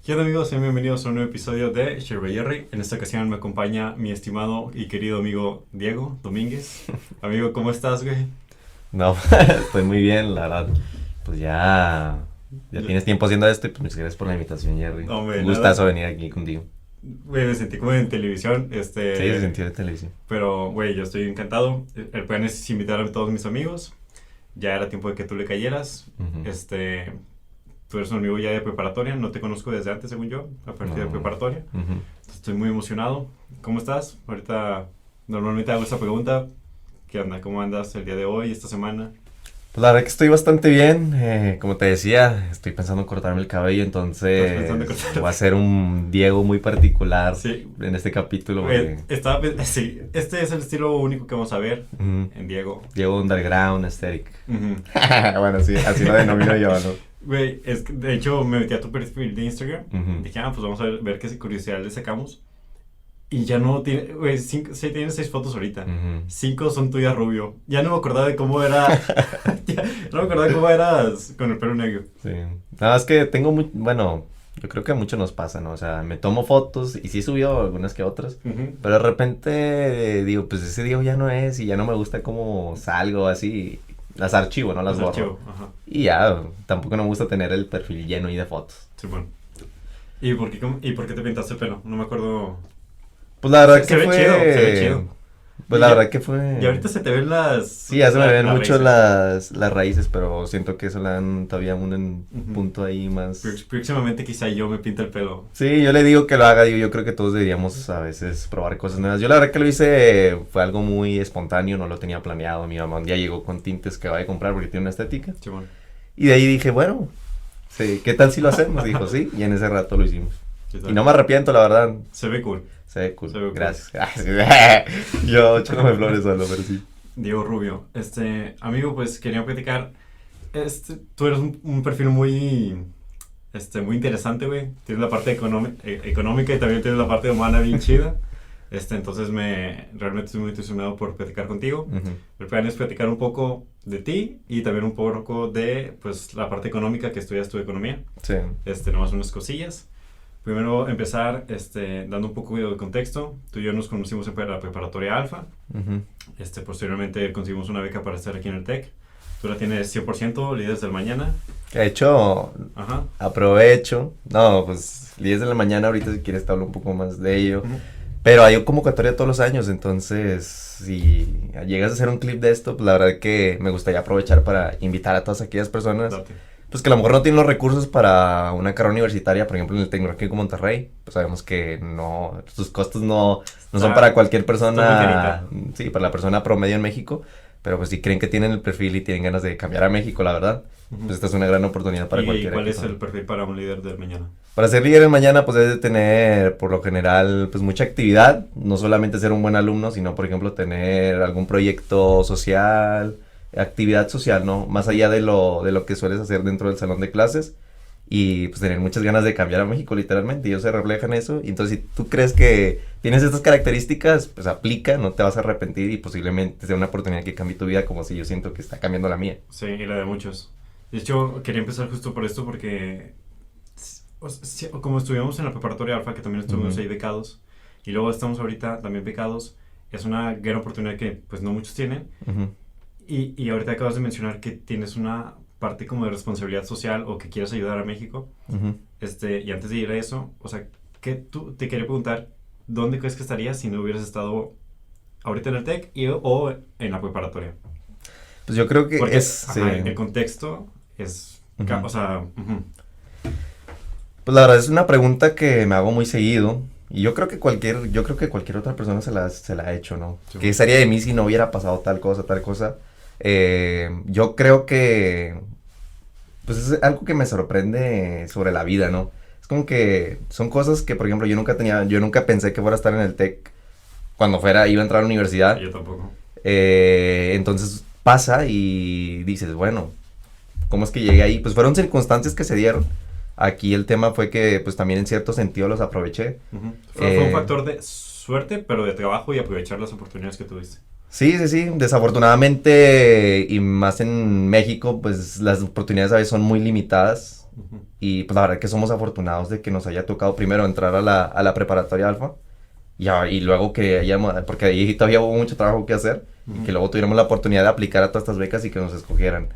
¿Qué onda amigos? Sean bienvenidos a un nuevo episodio de Sherry Jerry. En esta ocasión me acompaña mi estimado y querido amigo Diego Domínguez. Amigo, ¿cómo estás, güey? No, estoy muy bien, la verdad. Pues ya tienes tiempo haciendo esto y pues muchas gracias por la invitación, Jerry. Hombre, Un nada. gustazo venir aquí contigo. Güey, me sentí como en televisión, Sí, se sintió de televisión. pero, güey, yo estoy encantado. El plan es invitar a todos mis amigos. Ya era tiempo de que tú le cayeras. Ujú. Tú eres un amigo ya de preparatoria, no te conozco desde antes, según yo, a partir de No. preparatoria. Ujú. Estoy muy emocionado. ¿Cómo estás? Ahorita, normalmente hago esta pregunta. ¿Qué onda? ¿Cómo andas el día de hoy, esta semana? Pues la verdad que estoy bastante bien. Como te decía, estoy pensando en cortarme el cabello, ¿Estás entonces pensando en cortarte? voy a ser un Diego muy particular Sí. en este capítulo. Güey, sí, este es el estilo único que vamos a ver Ujú. en Diego. Diego Underground Aesthetic. Ujú. Bueno, sí, así lo denomino yo, ¿no? Güey, es que, de hecho me metí a tu perfil de Instagram. Ujú. Dije, pues vamos a ver qué curiosidad le sacamos. Y ya no tiene, güey, sí, tiene 6 fotos ahorita. Ujú. 5 son tuyas rubio. Ya no me acordaba de cómo era. No me acordaba de cómo eras con el pelo negro. Sí. Nada, es que tengo muy, bueno, yo creo que a muchos nos pasa, ¿no? O sea, me tomo fotos y sí he subido algunas que otras, Ujú. pero de repente digo, pues ese Diego ya no es y ya no me gusta cómo salgo así, las archivo, no las Los borro. archivo, ajá. Y ya, tampoco me gusta tener el perfil lleno ahí de fotos. Sí, bueno. ¿Y por qué te pintaste el pelo? No me acuerdo. Pues la verdad Se que ve fue, chido, se ve chido. pues Y la ya- verdad que fue, Y ahorita se te ven las. sí, ya se me ven mucho raíces. las raíces, pero siento que eso le dan todavía un Ujú. punto ahí más. Próximamente quizá yo me pinte el pelo. Sí, yo le digo que lo haga, digo, yo creo que todos deberíamos a veces probar cosas nuevas. Yo la verdad que lo hice, fue algo muy espontáneo, no lo tenía planeado. Mi mamá un día llegó con tintes que va a comprar porque tiene una estética. Simón. Y de ahí dije, bueno, sí, ¿qué tal si lo hacemos? Dijo, sí, y en ese rato lo hicimos. ¿Qué tal? Y no me arrepiento, la verdad. Se ve cool. Se ve cool, Se ve cool. gracias. Yo echándome flores solo, pero sí. Diego Rubio. Amigo, pues quería platicar. Tú eres un perfil muy interesante, güey. Tienes la parte económica y también tienes la parte humana bien chida. Entonces realmente estoy muy entusiasmado por platicar contigo. Ujú. El plan es platicar un poco de ti y también un poco de, pues, la parte económica que estudias tu economía. Sí. Nomás unas cosillas. Primero empezar, dando un poco de contexto. Tú y yo nos conocimos en la preparatoria Alfa. Ujú. Posteriormente conseguimos una beca para estar aquí en el TEC. Tú la tienes 100%, líderes del mañana. De hecho, Ajá. aprovecho. No, pues 10 de la mañana, ahorita si quieres te hablo un poco más de ello. Ujú. Pero hay convocatoria todos los años, entonces si llegas a hacer un clip de esto, pues la verdad que me gustaría aprovechar para invitar a todas aquellas personas, Date. pues que a lo mejor no tienen los recursos para una carrera universitaria, por ejemplo en el Tecnológico de Monterrey, pues sabemos que no, sus costos no son Está- para cualquier está persona, muy sí, para la persona promedio en México, pero pues si creen que tienen el perfil y tienen ganas de cambiar a México, la verdad, Ujú. pues esta es una gran oportunidad para ¿Y cualquiera. cuál que es tome. el perfil para un líder del mañana? Para ser líder en mañana, pues debes de tener, por lo general, pues mucha actividad. No solamente ser un buen alumno, sino, por ejemplo, tener algún proyecto social, actividad social, ¿no? Más allá de lo que sueles hacer dentro del salón de clases. Y pues tener muchas ganas de cambiar a México, literalmente. Y ellos se reflejan eso. Y entonces, si tú crees que tienes estas características, pues aplica, no te vas a arrepentir y posiblemente sea una oportunidad que cambie tu vida, como si yo siento que está cambiando la mía. Sí, y la de muchos. De hecho, quería empezar justo por esto porque, como estuvimos en la preparatoria Alfa, que también estuvimos Ujú. ahí becados, y luego estamos ahorita también becados, es una gran oportunidad que pues no muchos tienen. Ujú. Y ahorita acabas de mencionar que tienes una parte como de responsabilidad social o que quieres ayudar a México. Ujú. Y antes de ir a eso, o sea, te quería preguntar, ¿dónde crees que estarías si no hubieras estado ahorita en el TEC o en la preparatoria? Pues yo creo que Porque es... ajá, sí. el contexto es, Ujú. o sea, ujú, Pues la verdad es una pregunta que me hago muy seguido. Y yo creo que cualquier otra persona se la ha hecho, ¿no? Sí. ¿Qué sería de mí si no hubiera pasado tal cosa, tal cosa? Yo creo que, pues es algo que me sorprende sobre la vida, ¿no? Es como que son cosas que, por ejemplo, yo nunca pensé que fuera a estar en el TEC cuando iba a entrar a la universidad. yo tampoco. Entonces pasa y dices, bueno, ¿cómo es que llegué ahí? Pues fueron circunstancias que se dieron. Aquí el tema fue que, pues también en cierto sentido los aproveché. Ujú. Fue un factor de suerte, pero de trabajo y aprovechar las oportunidades que tuviste. Sí, sí, sí. Desafortunadamente, y más en México, pues las oportunidades a veces son muy limitadas. Ujú. Y pues la verdad que somos afortunados de que nos haya tocado primero entrar a la preparatoria alfa y luego que hayamos, porque ahí todavía hubo mucho trabajo que hacer y Ujú. que luego tuviéramos la oportunidad de aplicar a todas estas becas y que nos escogieran.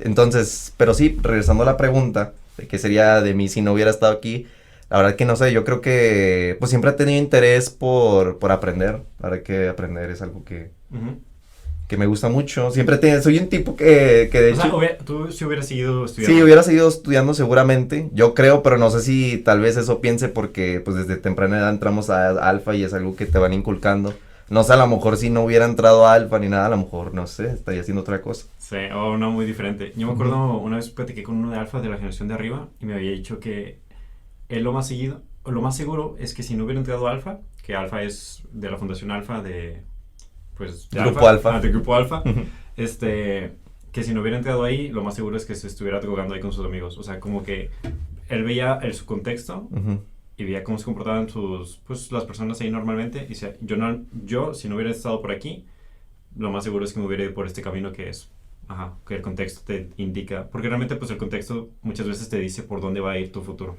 Entonces, pero sí, regresando a la pregunta de qué sería de mí si no hubiera estado aquí, la verdad que no sé, yo creo que pues siempre he tenido interés por aprender, la verdad que aprender es algo Ujú. que me gusta mucho, soy un tipo que de O sea, hecho... tú si hubieras seguido Sí, estudiando. hubiera seguido estudiando seguramente, yo creo, pero no sé si tal vez eso piense porque pues desde temprana edad entramos a alfa y es algo que te van inculcando. No sé, a lo mejor si no hubiera entrado a alfa ni nada, a lo mejor, no sé, estaría haciendo otra cosa. Sí, o no, muy diferente. Yo me Ujú, acuerdo una vez platiqué con uno de Alfa de la generación de arriba y me había dicho que él lo más seguido, o lo más seguro es que si no hubiera entrado a Alfa, que Alfa es de la Fundación Alfa pues, de Grupo Alfa. de Grupo Alfa, Ujú. este, que si no hubiera entrado ahí, lo más seguro es que se estuviera drogando ahí con sus amigos. O sea, como que él veía su contexto Ujú. y veía cómo se comportaban pues, las personas ahí normalmente. Y decía, yo, si no hubiera estado por aquí, lo más seguro es que me hubiera ido por este camino que es, ajá, que el contexto te indica. Porque realmente, pues el contexto muchas veces te dice por dónde va a ir tu futuro.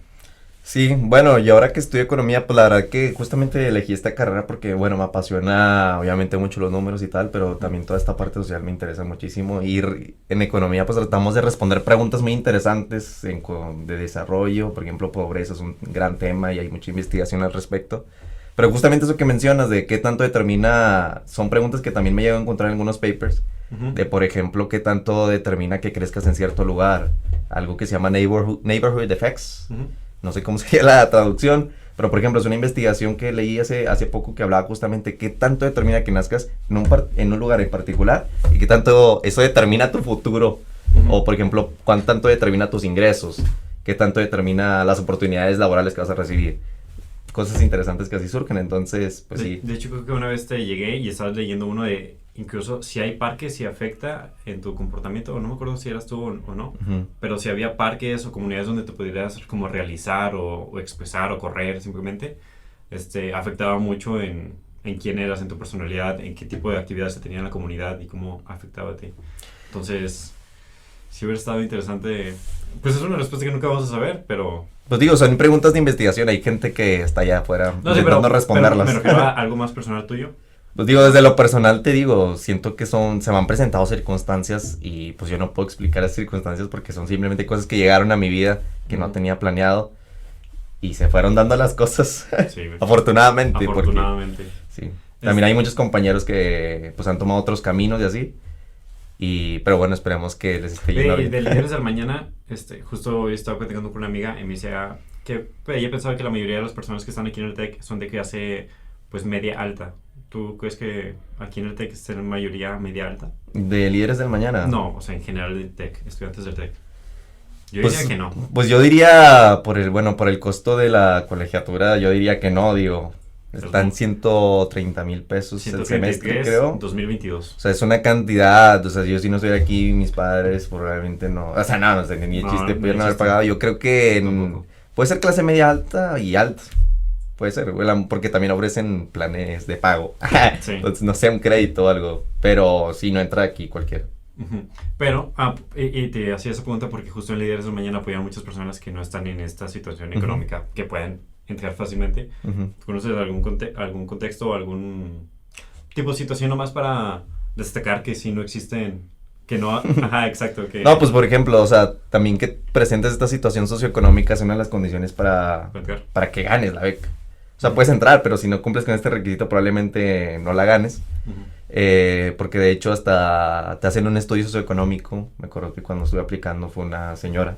Sí, bueno, y ahora que estudio economía, pues la verdad que justamente elegí esta carrera porque, bueno, me apasiona obviamente mucho los números y tal, pero también toda esta parte social me interesa muchísimo. En economía, pues tratamos de responder preguntas muy interesantes de desarrollo, por ejemplo, pobreza es un gran tema y hay mucha investigación al respecto. Pero justamente eso que mencionas de qué tanto determina, son preguntas que también me llegan a encontrar en algunos papers, Ujú. de por ejemplo, qué tanto determina que crezcas en cierto lugar, algo que se llama neighborhood effects, Ujú. no sé cómo sería la traducción, pero por ejemplo es una investigación que leí hace poco que hablaba justamente qué tanto determina que nazcas en un lugar en particular y qué tanto eso determina tu futuro, Ujú. o por ejemplo cuán tanto determina tus ingresos, qué tanto determina las oportunidades laborales que vas a recibir. Cosas interesantes que así surgen, entonces pues sí. De hecho, creo que una vez te llegué y estabas leyendo uno de, incluso si hay parques, si afecta en tu comportamiento, o no me acuerdo si eras tú o no, Ujú. pero si había parques o comunidades donde te pudieras como realizar o expresar o correr simplemente, afectaba mucho en quién eras, en tu personalidad, en qué tipo de actividades se tenía en la comunidad y cómo afectaba a ti. Entonces, si hubiera estado interesante, pues es una respuesta que nunca vamos a saber, pero... Pues digo, son preguntas de investigación, hay gente que está allá afuera No, sí, intentando pero me responderlas. refiero a algo más personal tuyo. Pues digo, desde lo personal te digo, siento que se me han presentado circunstancias y pues yo no puedo explicar las circunstancias porque son simplemente cosas que llegaron a mi vida que no Ujú. tenía planeado y se fueron dando las cosas Sí, güey. afortunadamente porque Afortunadamente. sí. Es- También hay muchos compañeros que pues han tomado otros caminos y así pero bueno, esperemos que les esté yendo bien. De líderes del mañana, justo hoy estaba platicando con una amiga y me decía que pues, ella pensaba que la mayoría de las personas que están aquí en el TEC son de clase pues media alta. ¿Tú crees que aquí en el TEC es en mayoría media alta? De líderes del mañana. No, o sea, en general del TEC, estudiantes del TEC. Yo diría Pues, que no. pues yo diría, por el costo de la colegiatura, yo diría que no, digo, están 130,000 pesos el semestre, 133, creo. 2022. O sea, es una cantidad, o sea, yo si no estoy aquí, mis padres probablemente no, o sea, no sé, ni el No, chiste, ni el pudieron haber chiste. pagado, yo creo que Tampoco. puede ser clase media alta y alta, puede ser, porque también ofrecen planes de pago, Sí. entonces no sé, un crédito o algo, pero sí, no entra aquí cualquiera. Ujú. Pero, y te hacía esa pregunta porque justo en Líderes del Mañana apoyan a muchas personas que no están en esta situación Ujú. económica, que pueden entrar fácilmente. Ujú. ¿Conoces algún contexto o algún tipo de situación nomás para destacar que sí no existen, que no, ajá, exacto, que... No, pues por ejemplo, o sea, también que presentes esta situación socioeconómica es una de las condiciones para entrar. para que ganes la beca. O sea, puedes entrar, pero si no cumples con este requisito probablemente no la ganes. Ujú. Porque de hecho hasta te hacen un estudio socioeconómico. Me acuerdo que cuando estuve aplicando fue una señora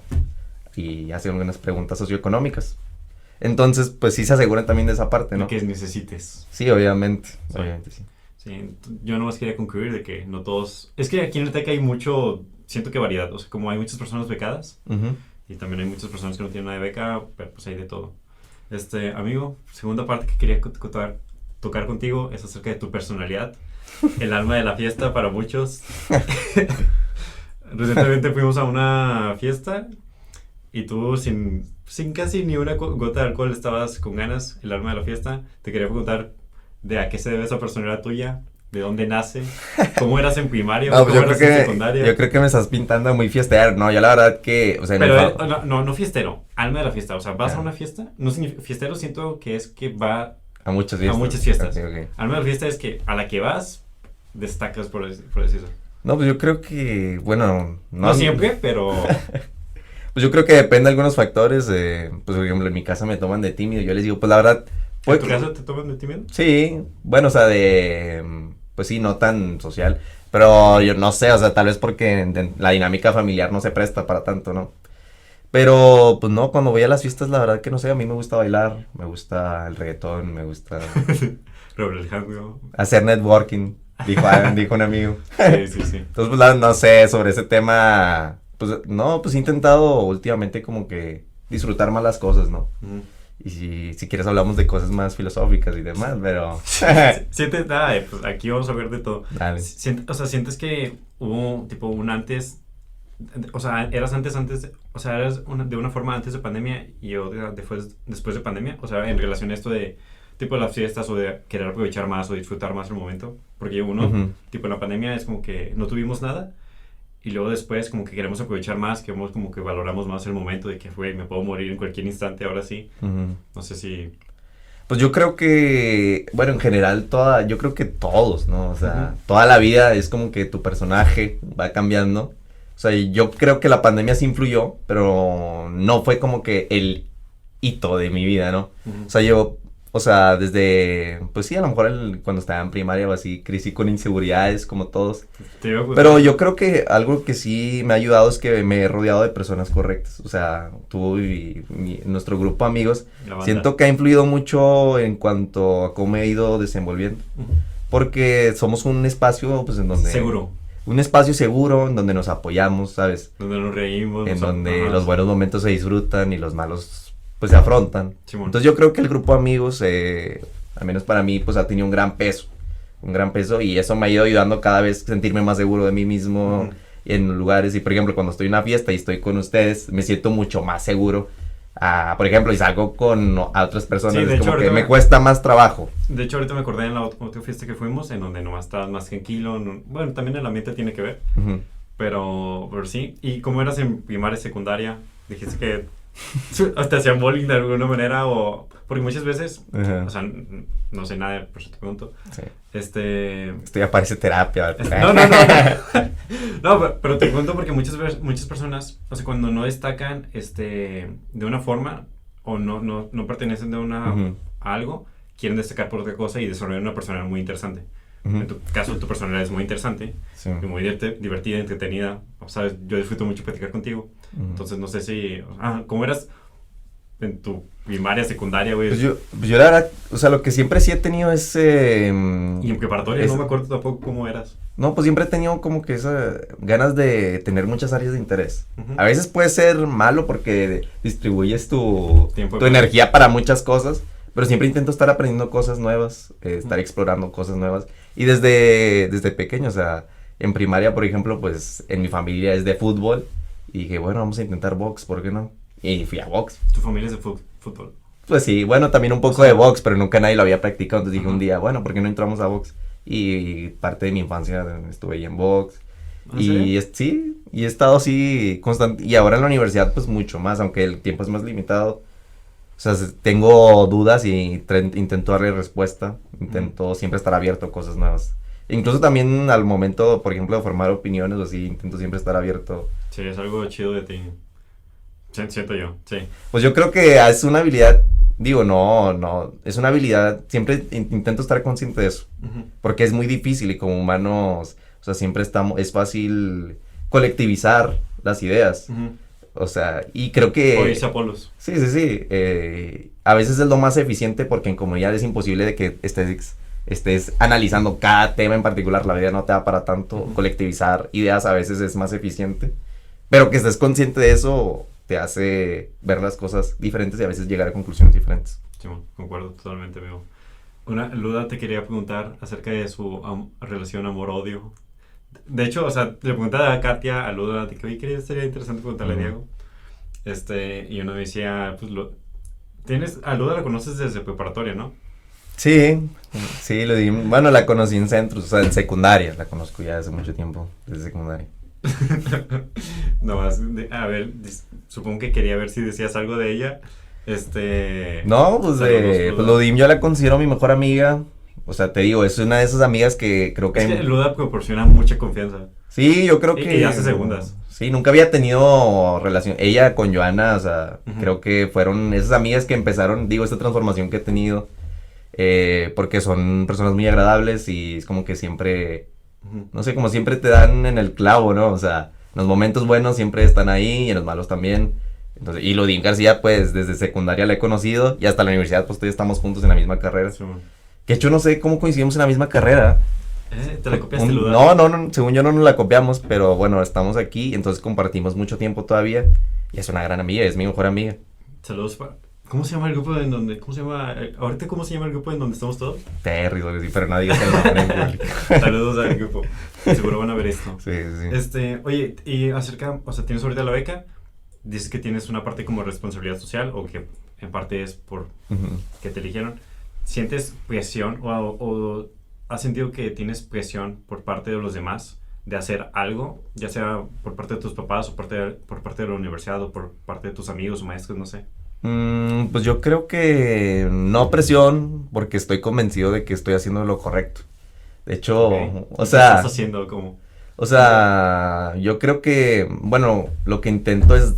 y hacen algunas preguntas socioeconómicas. Entonces, pues sí se aseguran también de esa parte, ¿no? Que necesites. Sí, obviamente, Sí. obviamente sí. Sí, yo nomás quería concluir de que no todos... Es que aquí en el TEC hay mucho, siento que variedad, o sea, como hay muchas personas becadas Ujú. y también hay muchas personas que no tienen nada de beca, pero pues hay de todo. Amigo, segunda parte que quería tocar contigo es acerca de tu personalidad, el alma de la fiesta para muchos. Recientemente fuimos a una fiesta y tú sin casi ni una gota de alcohol estabas con ganas, el alma de la fiesta. Te quería preguntar de a qué se debe esa personalidad tuya, ¿De dónde nace? ¿Cómo eras en primaria? No, pues ¿Cómo eras en secundaria? yo creo que me estás pintando muy fiestero. No, yo la verdad que, o sea, Pero no fiestero, alma de la fiesta. O sea, vas Ah. a una fiesta, no significa, fiestero siento que es que va a muchas a fiestas. muchas fiestas. Ok. Alma de la fiesta es que a la que vas, destacas por decirlo. No, pues yo creo que, bueno, No siempre, pero... Pues yo creo que depende de algunos factores. Pues, por ejemplo, en mi casa me toman de tímido. Yo les digo, pues la verdad. ¿En tu caso te toman de tímido? Sí, bueno, o sea, pues sí, no tan social. Pero yo no sé, o sea, tal vez porque la dinámica familiar no se presta para tanto, ¿no? Pero, pues no, cuando voy a las fiestas, la verdad que no sé, a mí me gusta bailar, me gusta el reggaetón, me gusta Relajando. hacer networking, dijo un amigo. Sí. Entonces, pues no sé, sobre ese tema, pues no, pues he intentado últimamente como que disfrutar más las cosas, ¿no? Ujú. Y si quieres hablamos de cosas más filosóficas y demás, pero... Sientes, pues aquí vamos a ver de todo. Dale. O sea, sientes que hubo tipo un antes, o sea, eras o sea, eras de una forma antes de pandemia y otra después de pandemia, o sea, en relación a esto de tipo las fiestas o de querer aprovechar más o disfrutar más el momento, porque uno, Ujú. tipo en la pandemia es como que no tuvimos nada y luego después como que queremos aprovechar más, queremos como que valoramos más el momento de que me puedo morir en cualquier instante, ahora sí, Ujú. no sé si... Pues yo creo que, bueno, en general yo creo que todos, ¿no? O sea, Ujú. toda la vida es como que tu personaje va cambiando. O sea, yo creo que la pandemia sí influyó, pero no fue como que el hito de mi vida, ¿no? Ujú. O sea, yo, o sea, desde, pues sí, a lo mejor cuando estaba en primaria o así, crecí con inseguridades como todos. Te iba a preguntar- Pero yo creo que algo que sí me ha ayudado es que me he rodeado de personas correctas. O sea, tú y nuestro grupo de amigos, la banda. siento que ha influido mucho en cuanto a cómo me he ido desenvolviendo. Ujú. Porque somos un espacio, pues, en donde... Seguro, Un espacio seguro, en donde nos apoyamos, ¿sabes? donde nos reímos. En donde ajá, los buenos momentos se disfrutan y los malos, pues, se afrontan. Simón. Entonces yo creo que el grupo de amigos, al menos para mí, pues ha tenido un gran peso. Un gran peso y eso me ha ido ayudando cada vez a sentirme más seguro de mí mismo Ujú. en lugares. Y por ejemplo, cuando estoy en una fiesta y estoy con ustedes, me siento mucho más seguro. Por ejemplo, y salgo con a otras personas, Sí, de es hecho, como que ahorita me cuesta más trabajo. De hecho, ahorita me acordé en la otra fiesta que fuimos, en donde nomás estabas más tranquilo. Bueno, también el ambiente tiene que ver, Ujú. pero sí. ¿Y cómo eras en primaria y secundaria? Dijiste que te hacían bullying de alguna manera o... Porque muchas veces, Ajá. o sea, no sé nada, por eso te pregunto. Sí. Este... Esto ya parece terapia. No. No, pero te pregunto porque muchas personas, o sea, cuando no destacan de una forma o no pertenecen Ujú. a algo, quieren destacar por otra cosa y desarrollar una personalidad muy interesante. Ujú. En tu caso, tu personalidad es muy interesante, Sí. y muy divertida, entretenida. ¿Sabes? Yo disfruto mucho platicar contigo. Ujú. Entonces, no sé si... ¿cómo eras en tu primaria, secundaria, güey? Pues yo la verdad, o sea, lo que siempre sí he tenido es... Y en preparatoria es- no me acuerdo tampoco cómo eras. No, pues siempre he tenido como que esa ganas de tener muchas áreas de interés. Ujú. A veces puede ser malo porque distribuyes tu Tiempo de tu energía para muchas cosas, pero siempre intento estar aprendiendo cosas nuevas, estar Ujú. explorando cosas nuevas. Y desde pequeño, o sea, en primaria, por ejemplo, pues en mi familia es de fútbol y dije, bueno, vamos a intentar box, ¿por qué no? Y fui a box. Tu familia es de fútbol. Pues sí, bueno, también un poco O sea, de box, pero nunca nadie lo había practicado. Entonces dije ajá. un día, bueno, ¿por qué no entramos a box? Y parte de mi infancia estuve ahí en box. ¿En serio? Sí, y he estado así constante. Y ahora en la universidad, pues mucho más, aunque el tiempo es más limitado. O sea, tengo dudas y intento darle respuesta. Intento siempre estar abierto a cosas nuevas. Incluso también al momento, por ejemplo, de formar opiniones o así, intento siempre estar abierto. Sí, es algo chido de ti. Siento yo, sí. Pues yo creo que es una habilidad, digo, no, es una habilidad, siempre intento estar consciente de eso, Ujú. porque es muy difícil y como humanos, o sea, siempre es fácil colectivizar las ideas, Ujú. o sea, y creo que... O irse a polos. Sí, a veces es lo más eficiente porque en comunidad es imposible de que estés analizando cada tema en particular, la vida no te da para tanto, Ujú. colectivizar ideas a veces es más eficiente, pero que estés consciente de eso te hace ver las cosas diferentes y a veces llegar a conclusiones diferentes. Sí, bueno, concuerdo totalmente, amigo. Luda te quería preguntar acerca de su relación amor-odio. De hecho, o sea, le preguntaba a Katia, a Luda, de que, oye, sería interesante preguntarle a Ujú. Diego. Y uno me decía, pues, a Luda la conoces desde preparatoria, ¿no? Sí, sí, lo di. Bueno, la conocí en centros, o sea, en secundaria. La conozco ya hace mucho tiempo, desde secundaria. No más, a ver, supongo que quería ver si decías algo de ella. No, pues, Saludos, pues Luda. Lodim yo la considero mi mejor amiga. O sea, te digo, es una de esas amigas que creo que Es que hay. Luda proporciona mucha confianza. Sí, yo creo Y que. hace segundas. Sí, nunca había tenido relación. Ella con Joana, o sea, Ujú, creo que fueron esas amigas que empezaron, digo, esta transformación que he tenido. Porque son personas muy agradables y es como que siempre. ujú. No sé, como siempre te dan en el clavo, ¿no? O sea, en los momentos buenos siempre están ahí y en los malos también. Entonces, y Lodín García, pues desde secundaria la he conocido y hasta la universidad, pues todavía estamos juntos en la misma carrera. Sí, man. Que de hecho no sé cómo coincidimos en la misma carrera. ¿Te la copiaste, Luda? No, según yo no nos la copiamos, pero bueno, estamos aquí, entonces compartimos mucho tiempo todavía. Y es una gran amiga, es mi mejor amiga. Saludos para... ¿Cómo se llama el grupo en donde... ¿Cómo se llama? Ahorita, ¿cómo se llama el grupo en donde estamos todos? Terry, lo que sí, pero no digas el nombre en público. Saludos al grupo. Seguro van a ver esto. Sí, sí, sí. Oye, y acerca... O sea, tienes ahorita la beca. Dices que tienes una parte como responsabilidad social o que en parte es por Ujú. que te eligieron. ¿Sientes presión o has sentido que tienes presión por parte de los demás de hacer algo, ya sea por parte de tus papás o por parte de la universidad o por parte de tus amigos o maestros, no sé? Pues yo creo que no presión, porque estoy convencido de que estoy haciendo lo correcto. De hecho, Ok. o ¿Y qué estás sea, haciendo como? yo creo que, bueno, lo que intento es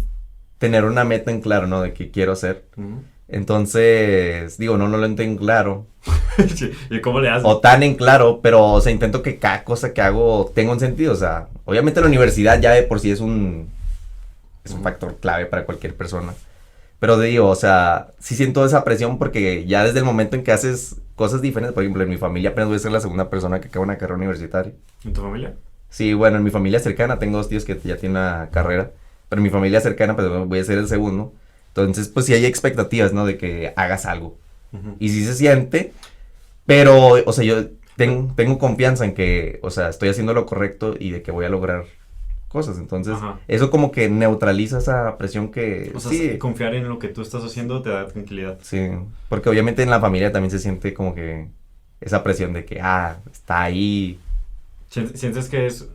tener una meta en claro, ¿no? De qué quiero hacer. Ujú. Entonces, digo, no lo tengo en claro, Sí, ¿y cómo le haces? o tan en claro, pero, o sea, intento que cada cosa que hago tenga un sentido, o sea, obviamente la universidad ya de por sí es un Ujú. factor clave para cualquier persona. Pero digo, o sea, sí siento esa presión porque ya desde el momento en que haces cosas diferentes, por ejemplo, en mi familia apenas voy a ser la segunda persona que acaba una carrera universitaria. ¿En tu familia? Sí, bueno, en mi familia cercana tengo 2 tíos que ya tienen una carrera, pero en mi familia cercana pues voy a ser el segundo. Entonces, pues sí hay expectativas, ¿no? De que hagas algo. Ujú. Y sí se siente, pero, o sea, yo Pero- tengo confianza en que, o sea, estoy haciendo lo correcto y de que voy a lograr cosas. Entonces, Ajá. eso como que neutraliza esa presión que O sea, sí. confiar en lo que tú estás haciendo te da tranquilidad. Sí, porque obviamente en la familia también se siente como que esa presión de que, está ahí. ¿Sientes que es...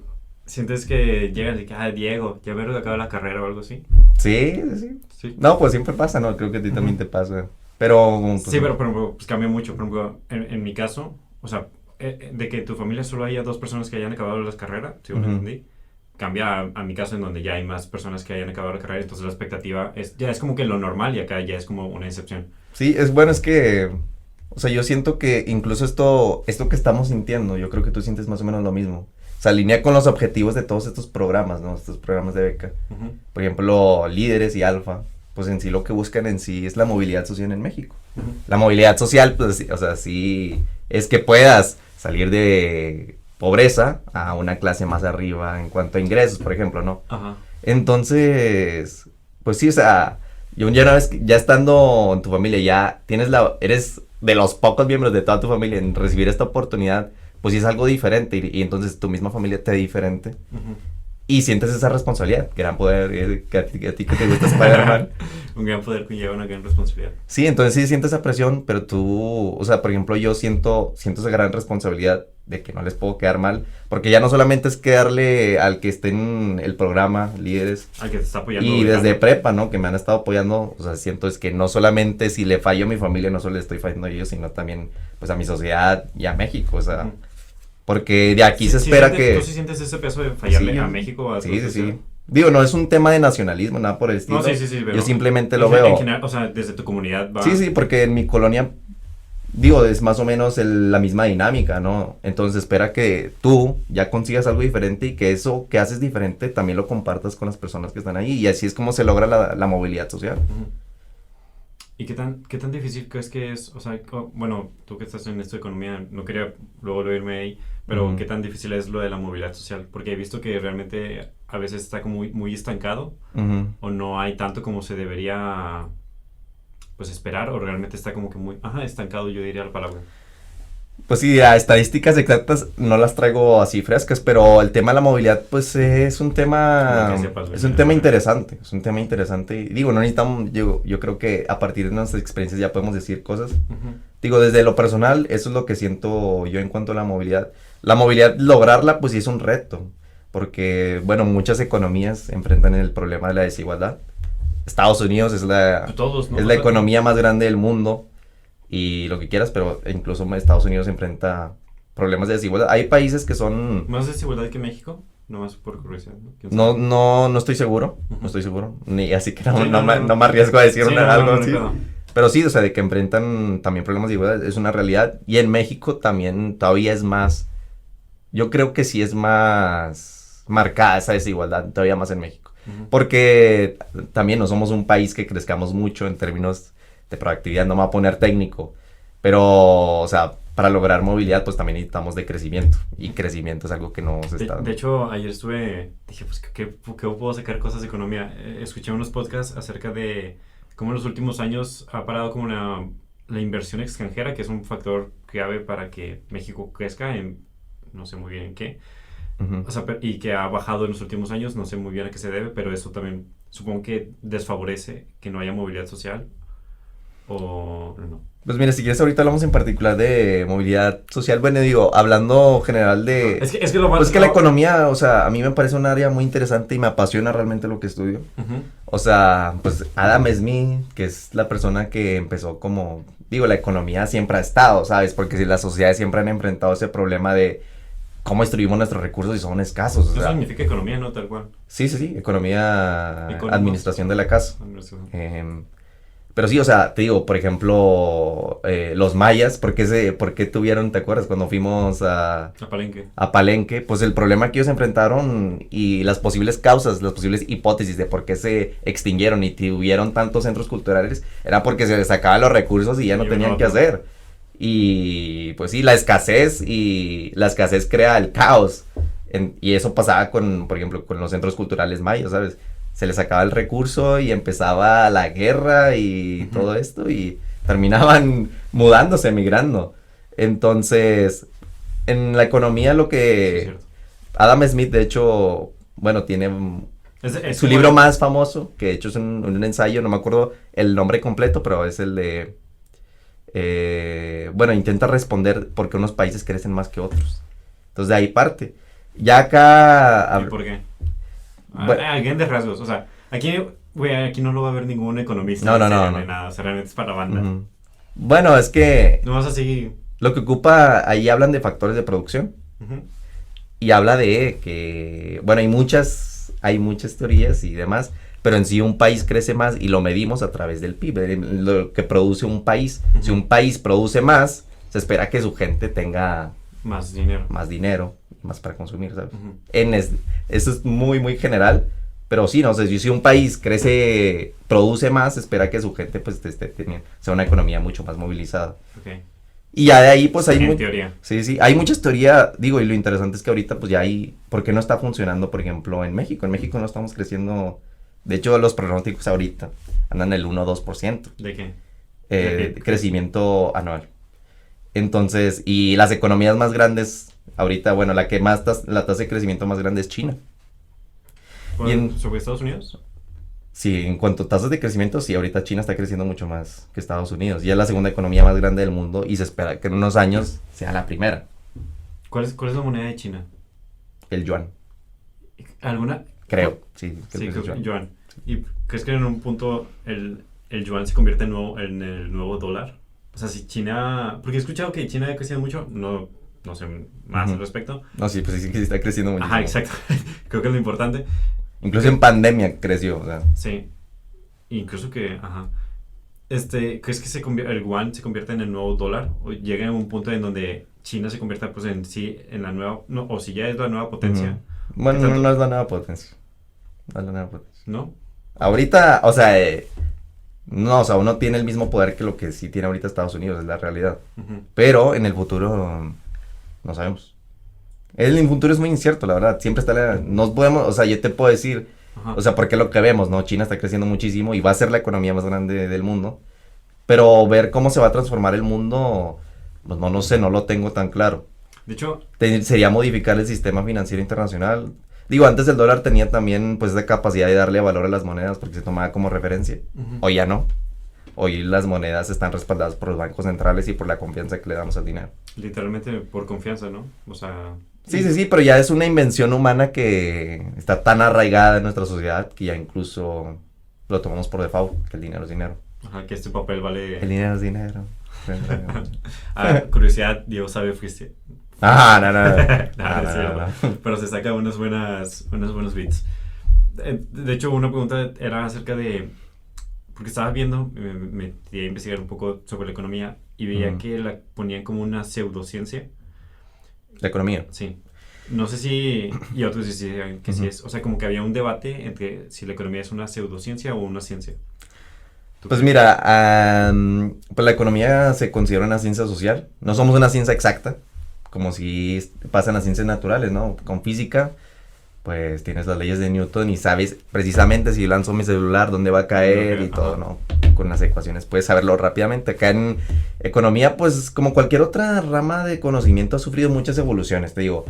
¿Sientes que llegas y que, Diego, ya me acaba la carrera o algo así? Sí, sí. Sí. No, pues siempre pasa, ¿no? Creo que a ti también Ujú. te pasa. Pero, pues, Sí, pero por ejemplo, pues cambia mucho. Por ejemplo, en mi caso, o sea, de que en tu familia solo haya dos personas que hayan acabado la carrera, según ujú. entendí, cambia a mi caso en donde ya hay más personas que hayan acabado la carrera, entonces la expectativa ya es como que lo normal y acá ya es como una excepción. Sí, es bueno, es que, o sea, yo siento que incluso esto que estamos sintiendo, yo creo que tú sientes más o menos lo mismo. Se alinea con los objetivos de todos estos programas, ¿no? Estos programas de beca. Ujú, Por ejemplo, Líderes y Alfa, pues en sí lo que buscan en sí es la movilidad social en México. ujú. La movilidad social, pues, sí, o sea, sí es que puedas salir de pobreza a una clase más arriba en cuanto a ingresos, por ejemplo, ¿no? Ajá. Entonces, pues sí, o sea, yo ya una vez, ya estando en tu familia, ya eres de los pocos miembros de toda tu familia en recibir esta oportunidad, pues sí es algo diferente y entonces tu misma familia te ve diferente Ujú. y sientes esa responsabilidad, gran poder, que a ti que te gusta Spider-Man. Un gran poder conlleva una gran responsabilidad. Sí, entonces sí sientes esa presión, pero tú, o sea, por ejemplo, yo siento esa gran responsabilidad de que no les puedo quedar mal, porque ya no solamente es quedarle al que esté en el programa, líderes, Al que te está apoyando. y desde becando. prepa, ¿no? Que me han estado apoyando, o sea, siento es que no solamente si le fallo a mi familia, no solo le estoy fallando a ellos, sino también, pues, a mi sociedad y a México, o sea, Ujú. porque de aquí Sí, se sí espera sientes- que... ¿Tú sí sientes ese peso de fallarle Sí, a México o a tu sí, sí, sociedad? sí. Digo, no es un tema de nacionalismo, nada por el estilo. No, sí, sí, sí, pero Yo simplemente lo en veo. general, o sea, desde tu comunidad va. Sí, sí, porque en mi colonia, digo, es más o menos la misma dinámica, ¿no? Entonces espera que tú ya consigas algo diferente y que eso que haces diferente también lo compartas con las personas que están ahí. Y así es como se logra la movilidad social. Ujú. ¿Y qué tan difícil crees que es? O sea, bueno, tú que estás en esto de economía, no quería luego irme ahí, pero Ujú. ¿qué tan difícil es lo de la movilidad social? Porque he visto que realmente a veces está como muy, muy estancado Ujú. o no hay tanto como se debería pues esperar o realmente está como que muy, estancado yo diría la palabra. Pues sí, a estadísticas exactas no las traigo así frescas, pero el tema de la movilidad, pues es un tema, Como que sepas, güey, es un ya, tema ya. interesante, es un tema interesante. Y digo, no necesitamos, yo creo que a partir de nuestras experiencias ya podemos decir cosas. Ujú. Digo, desde lo personal, eso es lo que siento yo en cuanto a la movilidad. La movilidad, lograrla, pues sí es un reto, porque, bueno, muchas economías enfrentan el problema de la desigualdad. Estados Unidos es Pues todos, ¿no? es O la sea, economía más grande del mundo y lo que quieras, pero incluso Estados Unidos enfrenta problemas de desigualdad. Hay países que son... ¿Más desigualdad que México? Nomás por curiosidad, ¿no? ¿Quién No, sabe? no estoy seguro, Ujú. no estoy seguro, ni así que no, Sí, no, no me arriesgo a decir Sí, no, algo no, no, así. no. Pero sí, o sea, de que enfrentan también problemas de igualdad es una realidad. Y en México también todavía es más, yo creo que sí es más marcada esa desigualdad, todavía más en México. Ujú. Porque también no somos un país que crezcamos mucho en términos de proactividad, no me voy a poner técnico, pero, o sea, para lograr movilidad pues también necesitamos de crecimiento. Y crecimiento es algo que no se está... De hecho, ayer dije, pues, ¿qué puedo sacar cosas de economía? Escuché unos podcasts acerca de cómo en los últimos años ha parado como la inversión extranjera, que es un factor clave para que México crezca en, no sé muy bien en qué, Ujú. o sea, y que ha bajado en los últimos años, no sé muy bien a qué se debe, pero eso también supongo que desfavorece que no haya movilidad social o no. Pues mira, si quieres ahorita hablamos en particular de movilidad social, bueno, digo, hablando general de... Es que lo más... Pues que la economía, o sea, a mí me parece un área muy interesante y me apasiona realmente lo que estudio. Ujú. O sea, pues Adam Smith, que es la persona que empezó como, digo, la economía siempre ha estado, ¿sabes? Porque si las sociedades siempre han enfrentado ese problema de cómo distribuimos nuestros recursos y son escasos, o Eso sea. significa economía, ¿no? Tal cual. Sí, sí, sí, economía, Económico. administración de la casa. Administración. Pero sí, o sea, te digo, por ejemplo, los mayas, ¿por qué tuvieron, te acuerdas, cuando fuimos A Palenque. a Palenque? Pues el problema que ellos enfrentaron y las posibles causas, las posibles hipótesis de por qué se extinguieron y tuvieron tantos centros culturales, era porque se les sacaban los recursos y ya no Y tenían uno que otro. hacer. Y pues sí, la escasez crea el caos. Y eso pasaba con, por ejemplo, con los centros culturales mayas, ¿sabes? Se les sacaba el recurso y empezaba la guerra y Ujú. todo esto y terminaban mudándose, emigrando. Entonces, en la economía lo Sí, es que cierto. Adam Smith, de hecho, bueno, tiene Es su como libro el- más famoso, que de hecho es un ensayo, no me acuerdo el nombre completo, pero es el de, bueno, intenta responder por qué unos países crecen más que otros. Entonces de ahí parte. Ya acá... ¿Y por qué? Bueno. A grandes rasgos. O sea, aquí, güey, aquí no lo va a ver ningún economista. No, no, serio, no, ni no. nada. O sea, realmente es para banda. Ujú. Bueno, es que No vas así. lo que ocupa, ahí hablan de factores de producción Ujú. y habla de que, bueno, hay muchas teorías y demás, pero en sí un país crece más y lo medimos a través del PIB, lo que produce un país. Ujú. Si un país produce más, se espera que su gente tenga Más dinero. más dinero, más para consumir, ¿sabes? Ujú. Eso es muy, muy general, pero sí, no sé, si un país crece, produce más, se espera que su gente, pues, sea una economía mucho más movilizada. Ok. Y ya de ahí, pues, hay... En teoría. Sí, sí, hay muchas teorías, digo, y lo interesante es que ahorita, pues, ya hay... ¿Por qué no está funcionando, por ejemplo, en México? En México no estamos creciendo... De hecho, los pronósticos ahorita andan en el 1 o 2%. ¿De qué? De crecimiento anual. Entonces, y las economías más grandes, ahorita, bueno, la tasa de crecimiento más grande es China. Y en- ¿Sobre Estados Unidos? Sí, en cuanto a tasas de crecimiento, sí, ahorita China está creciendo mucho más que Estados Unidos. Ya es la segunda economía más grande del mundo y se espera que en unos años sea la primera, ¿Cuál es la moneda de China? el yuan, ¿Alguna? creo. Sí, creo Sí, que es el yuan. yuan. ¿Y crees que en un punto el yuan se convierte en el nuevo dólar? O sea, si China... Porque he escuchado que China ha crecido mucho, no sé más Ujú. al respecto. No, sí, pues sí que sí está creciendo muchísimo. Ajá, exacto. Creo que es lo importante. Incluso en pandemia creció, o sea. Sí. Incluso que, ajá. ¿Crees que el yuan se convierte en el nuevo dólar? ¿O llega a un punto en donde China se convierta, pues, en sí, en la nueva... No, o si ya es la nueva potencia, Ujú. Bueno, ¿Qué tanto? no es la nueva potencia. No es la nueva potencia. ¿no? Ahorita, o sea, no, o sea, uno tiene el mismo poder que lo que sí tiene ahorita Estados Unidos, es la realidad. Ujú. Pero en el futuro no sabemos. El futuro es muy incierto, la verdad. Siempre está no podemos, o sea, yo te puedo decir, Ajá. o sea, porque lo que vemos, ¿no? China está creciendo muchísimo y va a ser la economía más grande del mundo. Pero ver cómo se va a transformar el mundo, Pues no, no sé, no lo tengo tan claro. De hecho, Sería modificar el sistema financiero internacional. Digo, antes el dólar tenía también pues esa capacidad de darle valor a las monedas porque se tomaba como referencia. Hoy ya no. Hoy las monedas están respaldadas por los bancos centrales y por la confianza que le damos al dinero. literalmente por confianza, ¿no? O sea, Sí, sí, sí, pero ya es una invención humana que está tan arraigada en nuestra sociedad que ya incluso lo tomamos por default, que el dinero es dinero. ajá, que este papel El vale... dinero es dinero. curiosidad, Diego sabe fuiste. Ah, no, no, no. No, no es cierto. Pero se saca unos buenos beats. De hecho, una pregunta era acerca de... Porque estaba viendo, me metí a investigar un poco sobre la economía y veía que la ponían como una pseudociencia. La economía. Sí. No sé si... Y otros decían que sí es. O sea, como que había un debate entre si la economía es una pseudociencia o una ciencia. Pues mira, pues la economía se considera una ciencia social. No somos una ciencia exacta, como si pasan las ciencias naturales, ¿no? Con física, pues tienes las leyes de Newton y sabes precisamente si lanzo mi celular, dónde va a caer y todo, ¿no? Con las ecuaciones puedes saberlo rápidamente. Acá en economía, pues como cualquier otra rama de conocimiento, ha sufrido muchas evoluciones, te digo.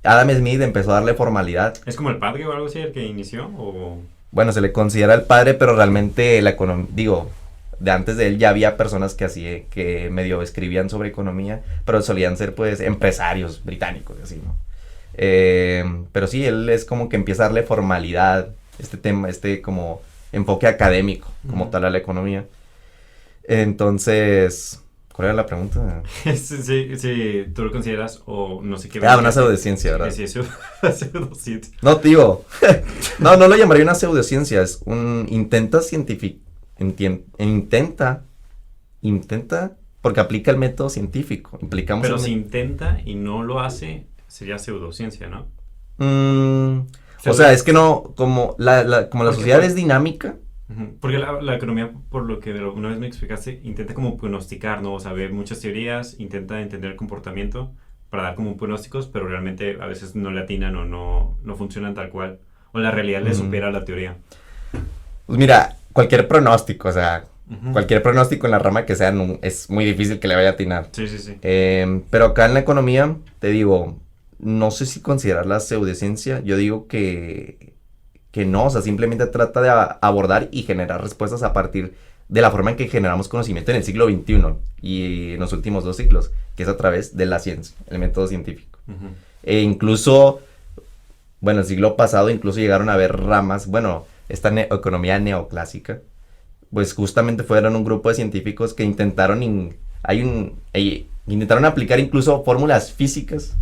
Adam Smith empezó a darle formalidad. ¿Es como el padre o algo así el que inició? ¿O...? Bueno, se le considera el padre, pero realmente la economía, digo, de antes de él ya había personas que medio escribían sobre economía, pero solían ser pues empresarios británicos, así, ¿no? Pero sí, él es como que empieza a darle formalidad, este tema, como enfoque académico, como tal a la economía. Entonces, ¿cuál era la pregunta? Sí, tú lo consideras o no sé qué... Una pseudociencia, ¿verdad? Sí, pseudociencia. No, tío, no lo llamaría una pseudociencia, es intenta, porque aplica el método científico. Pero si intenta y no lo hace, sería pseudociencia, ¿no? O sea, es que no, como la sociedad es dinámica. Porque la economía, por lo que una vez me explicaste, intenta como pronosticar, ¿no? O sea, ver muchas teorías, intenta entender el comportamiento para dar como pronósticos, pero realmente a veces no le atinan o no funcionan tal cual. O la realidad le supera la teoría. Pues mira, cualquier pronóstico, o sea, cualquier pronóstico en la rama que sea, es muy difícil que le vaya a atinar. Sí. Pero acá en la economía, te digo, no sé si considerarla pseudociencia, yo digo que no, o sea, simplemente trata de abordar y generar respuestas a partir de la forma en que generamos conocimiento en el siglo XXI y en los últimos 2 siglos, que es a través de la ciencia, el método científico. E incluso, bueno, el siglo pasado incluso llegaron a haber ramas, bueno, esta economía neoclásica, pues justamente fueron un grupo de científicos que intentaron aplicar incluso fórmulas físicas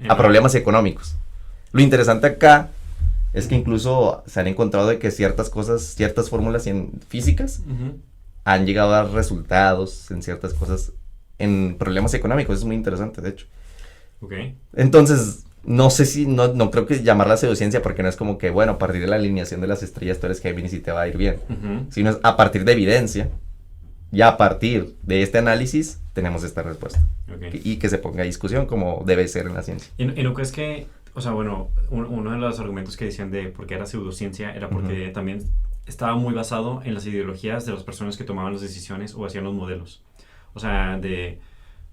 a problemas económicos. Lo interesante acá es que incluso se han encontrado de que ciertas fórmulas físicas han llegado a dar resultados en ciertas cosas en problemas económicos. Es muy interesante, de hecho. Okay. Entonces, no sé si, no creo que llamarla pseudociencia porque no es como que, bueno, a partir de la alineación de las estrellas tú eres Géminis y te va a ir bien. Sino es a partir de evidencia. Y a partir de este análisis tenemos esta respuesta. Okay. Y que se ponga a discusión como debe ser en la ciencia. ¿Y no crees que, o sea, bueno, uno de los argumentos que decían de por qué era pseudociencia era porque también estaba muy basado en las ideologías de las personas que tomaban las decisiones o hacían los modelos? O sea,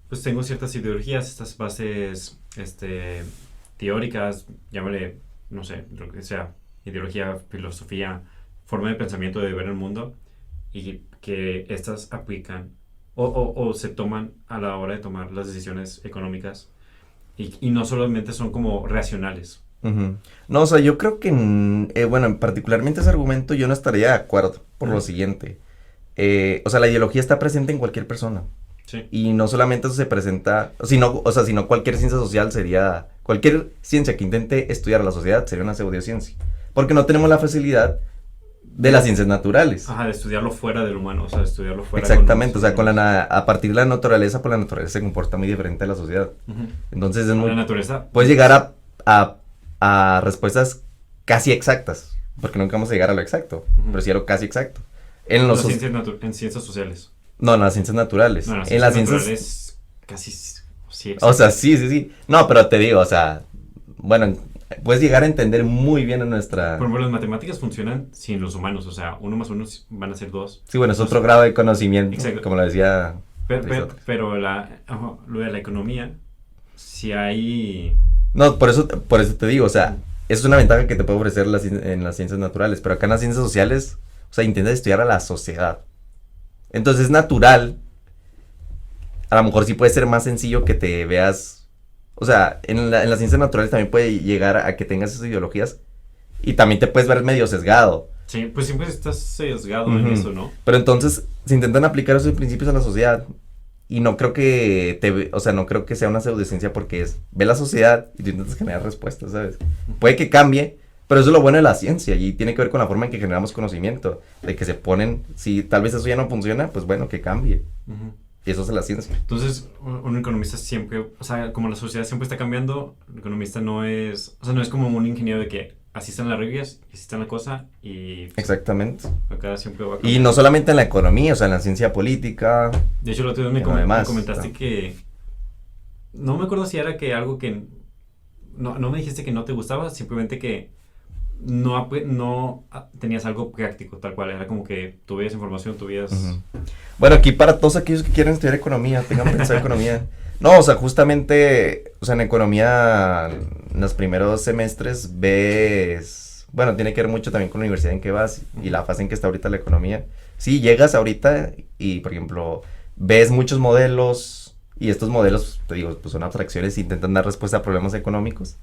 pues tengo ciertas ideologías, estas bases teóricas, llámale, no sé, lo que sea, ideología, filosofía, forma de pensamiento de ver el mundo, y que estas aplican o se toman a la hora de tomar las decisiones económicas y no solamente son como racionales. No, o sea, yo creo que, bueno, particularmente ese argumento yo no estaría de acuerdo por lo siguiente. O sea, la ideología está presente en cualquier persona. Sí. Y no solamente eso se presenta, sino cualquier ciencia social cualquier ciencia que intente estudiar la sociedad sería una pseudociencia. Porque no tenemos la facilidad de las ciencias naturales. Ajá, de estudiarlo fuera del humano, o sea, de estudiarlo fuera. Exactamente, o sea, a partir de la naturaleza, pues la naturaleza se comporta muy diferente a la sociedad. Entonces es muy... La naturaleza... Puedes llegar a respuestas casi exactas, porque nunca vamos a llegar a lo exacto, pero sí a lo casi exacto. En ciencias sociales. No, en las ciencias naturales. No, en las ciencias naturales casi sí exacto. O sea, sí. No, pero te digo, o sea, bueno, puedes llegar a entender muy bien a nuestra... Por ejemplo, las matemáticas funcionan sin los humanos, o sea, 1 más 1 van a ser 2. Sí, bueno, es otro grado de conocimiento, Exacto. como lo decía Pero lo de la economía, si hay... No, por eso te digo, o sea, eso es una ventaja que te puede ofrecer en las ciencias naturales, pero acá en las ciencias sociales, o sea, intentas estudiar a la sociedad. Entonces es natural, a lo mejor sí puede ser más sencillo que te veas, o sea, en las ciencias naturales también puede llegar a que tengas esas ideologías y también te puedes ver medio sesgado. Sí, pues siempre estás sesgado en eso, ¿no? Pero entonces se intentan aplicar esos principios a la sociedad y no creo que o sea, no creo que sea una pseudociencia porque ve la sociedad y tú intentas generar respuestas, ¿sabes? Puede que cambie, pero eso es lo bueno de la ciencia y tiene que ver con la forma en que generamos conocimiento, de que se ponen, si tal vez eso ya no funciona, pues bueno, que cambie. Y eso es la ciencia. Entonces, un economista siempre, o sea, como la sociedad siempre está cambiando, el economista no es, o sea, no es como un ingeniero de que así están las reglas, así está la cosa y... Pues, exactamente. Acá siempre va a cambiar. Y no solamente en la economía, o sea, en la ciencia política. De hecho, el otro día me comentaste que... No me acuerdo si era que algo que... No me dijiste que no te gustaba, simplemente que no tenías algo práctico, tal cual. Era como que tú veías información, tú veías... Bueno, aquí para todos aquellos que quieren estudiar economía, tengan pensado economía. No, o sea, justamente, o sea, en economía, en los primeros semestres ves, bueno, tiene que ver mucho también con la universidad en que vas y la fase en que está ahorita la economía. Sí, llegas ahorita y, por ejemplo, ves muchos modelos y estos modelos, te digo, pues son abstracciones e intentan dar respuesta a problemas económicos.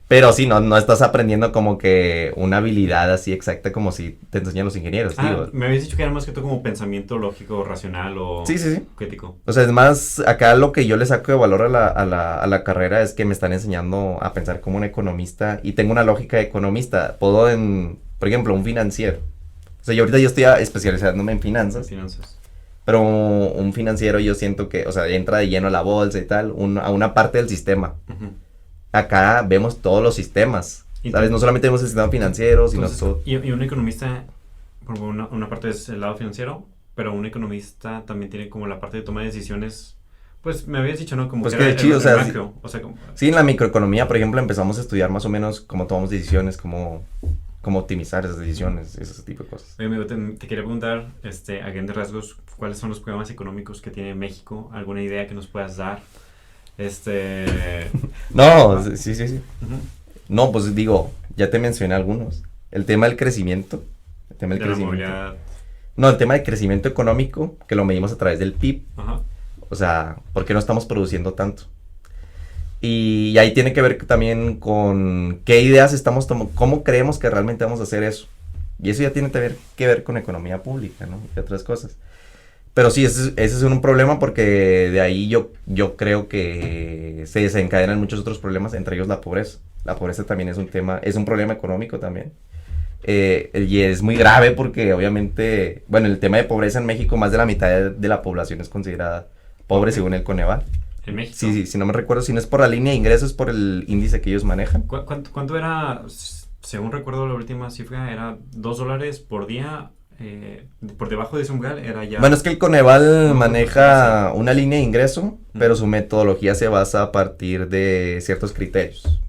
Pero sí, no estás aprendiendo como que una habilidad así exacta como si te enseñan los ingenieros, digo. Me habías dicho que era más que todo como pensamiento lógico, racional o sí. crítico. O sea, es más, acá lo que yo le saco de valor a la carrera es que me están enseñando a pensar como un economista y tengo una lógica de economista. Puedo por ejemplo, un financiero. O sea, yo ahorita estoy especializándome en finanzas. Pero un financiero yo siento que, o sea, entra de lleno a la bolsa y tal, a una parte del sistema. Acá vemos todos los sistemas, ¿sabes? No solamente vemos el sistema financiero, sino todo. Y un economista, por una parte es el lado financiero, pero un economista también tiene como la parte de toma de decisiones. Pues me habías dicho, ¿no? Como pues que era chido, el macro. O sea, como... Sí, en la microeconomía, por ejemplo, empezamos a estudiar más o menos cómo tomamos decisiones, cómo optimizar esas decisiones, ese tipo de cosas. Oye, amigo, te quería preguntar, a grandes rasgos, ¿cuáles son los problemas económicos que tiene México? ¿Alguna idea que nos puedas dar? No, sí. No, pues digo, ya te mencioné algunos. El tema del crecimiento. No, el tema del crecimiento económico, que lo medimos a través del PIB. O sea, ¿por qué no estamos produciendo tanto? Y ahí tiene que ver también con qué ideas estamos tomando, cómo creemos que realmente vamos a hacer eso. Y eso ya tiene que ver con economía pública, ¿no? Y otras cosas. Pero sí, ese es un problema porque de ahí yo creo que se desencadenan muchos otros problemas, entre ellos la pobreza. La pobreza también es un problema económico también. Y es muy grave porque obviamente, bueno, el tema de pobreza en México, más de la mitad de la población es considerada pobre según el Coneval. ¿En México? Sí, si no me recuerdo, si no es por la línea de ingresos, es por el índice que ellos manejan. ¿Cuánto era, según recuerdo la última cifra, era $2 por día? Por debajo de ese umbral era ya... Bueno, es que el Coneval maneja una línea de ingreso, pero su metodología se basa a partir de ciertos criterios.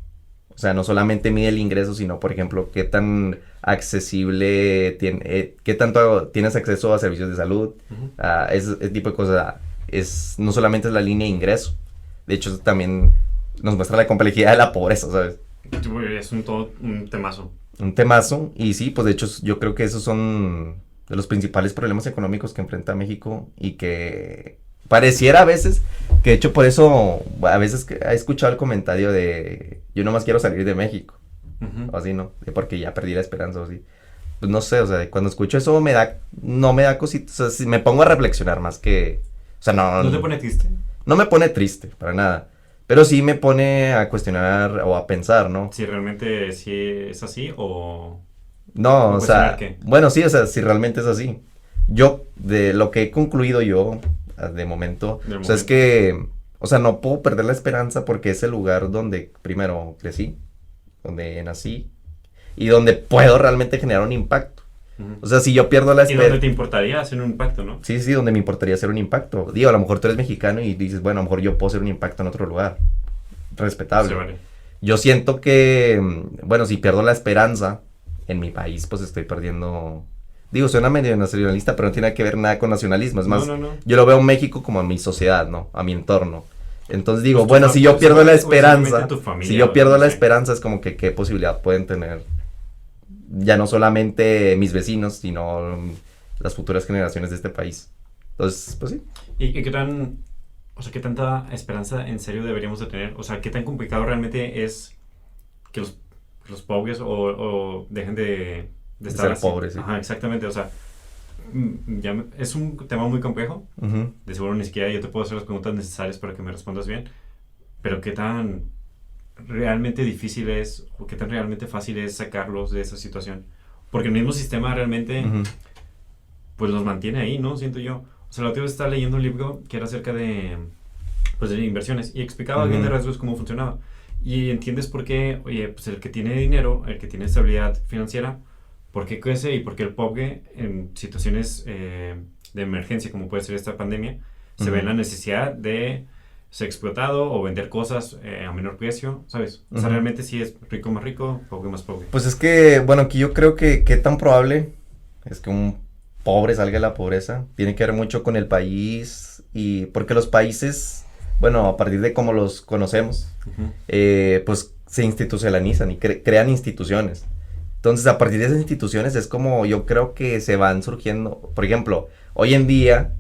O sea, no solamente mide el ingreso, sino, por ejemplo, qué tan accesible, qué tanto tienes acceso a servicios de salud, ese tipo de cosas. No solamente es la línea de ingreso, de hecho también nos muestra la complejidad de la pobreza, ¿sabes? Es un temazo. Un temazo, y sí, pues de hecho yo creo que esos son de los principales problemas económicos que enfrenta México y que pareciera a veces, que de hecho por eso a veces he escuchado el comentario de yo nomás quiero salir de México, o así, ¿no? Porque ya perdí la esperanza o así. Pues no sé, o sea, cuando escucho eso no me da cositas, o sea, me pongo a reflexionar más que, o sea, ¿No te pone triste? No me pone triste, para nada. Pero sí me pone a cuestionar o a pensar, ¿no? Si realmente sí es así o... No, o sea, ¿qué? bueno, sí, o sea, si realmente es así. Yo, de lo que he concluido yo, de momento, o sea, es que, o sea, no puedo perder la esperanza porque es el lugar donde primero crecí, donde nací y donde puedo realmente generar un impacto. O sea, si yo pierdo la esperanza... ¿Y dónde te importaría hacer un impacto, no? Sí, donde me importaría hacer un impacto. Digo, a lo mejor tú eres mexicano y dices, bueno, a lo mejor yo puedo hacer un impacto en otro lugar. Respetable. Sí, vale. Yo siento que, bueno, si pierdo la esperanza en mi país, pues estoy perdiendo Digo, suena medio nacionalista, pero no tiene que ver nada con nacionalismo. Es más, No. yo lo veo en México como a mi sociedad, ¿no? A mi entorno. Entonces digo, Pues bueno, si yo pierdo la esperanza, simplemente tu familia, si yo pierdo no la sé. esperanza, es como que qué posibilidad pueden tener ya no solamente mis vecinos, sino las futuras generaciones de este país. Entonces, pues sí. ¿Y qué tan, o sea, qué tanta esperanza en serio deberíamos de tener? O sea, qué tan complicado realmente es que los pobres o dejen de De estar ser así? pobres, sí. Ajá, exactamente, o sea, es un tema muy complejo. Ujú. De seguro ni siquiera yo te puedo hacer las preguntas necesarias para que me respondas bien, pero qué tan realmente difícil es o qué tan realmente fácil es sacarlos de esa situación. Porque el mismo sistema realmente Ujú. pues los mantiene ahí, ¿no? Siento yo. O sea, la otra vez estaba leyendo un libro que era acerca de, pues, de inversiones y explicaba bien de Ujú. rasgos cómo funcionaba. Y entiendes por qué, oye, pues el que tiene dinero, el que tiene estabilidad financiera, por qué crece y por qué el pobre en situaciones de emergencia, como puede ser esta pandemia, se ve en la Ujú. necesidad de ser explotado o vender cosas a menor precio, ¿sabes? O sea, Ujú. realmente sí es rico más rico, pobre más pobre. Pues es que, bueno, aquí yo creo que qué tan probable es que un pobre salga de la pobreza. Tiene que ver mucho con el país y porque los países, bueno, a partir de cómo los conocemos, Ujú. pues se institucionalizan y crean instituciones. Entonces, a partir de esas instituciones es como yo creo que se van surgiendo. Por ejemplo, hoy en día,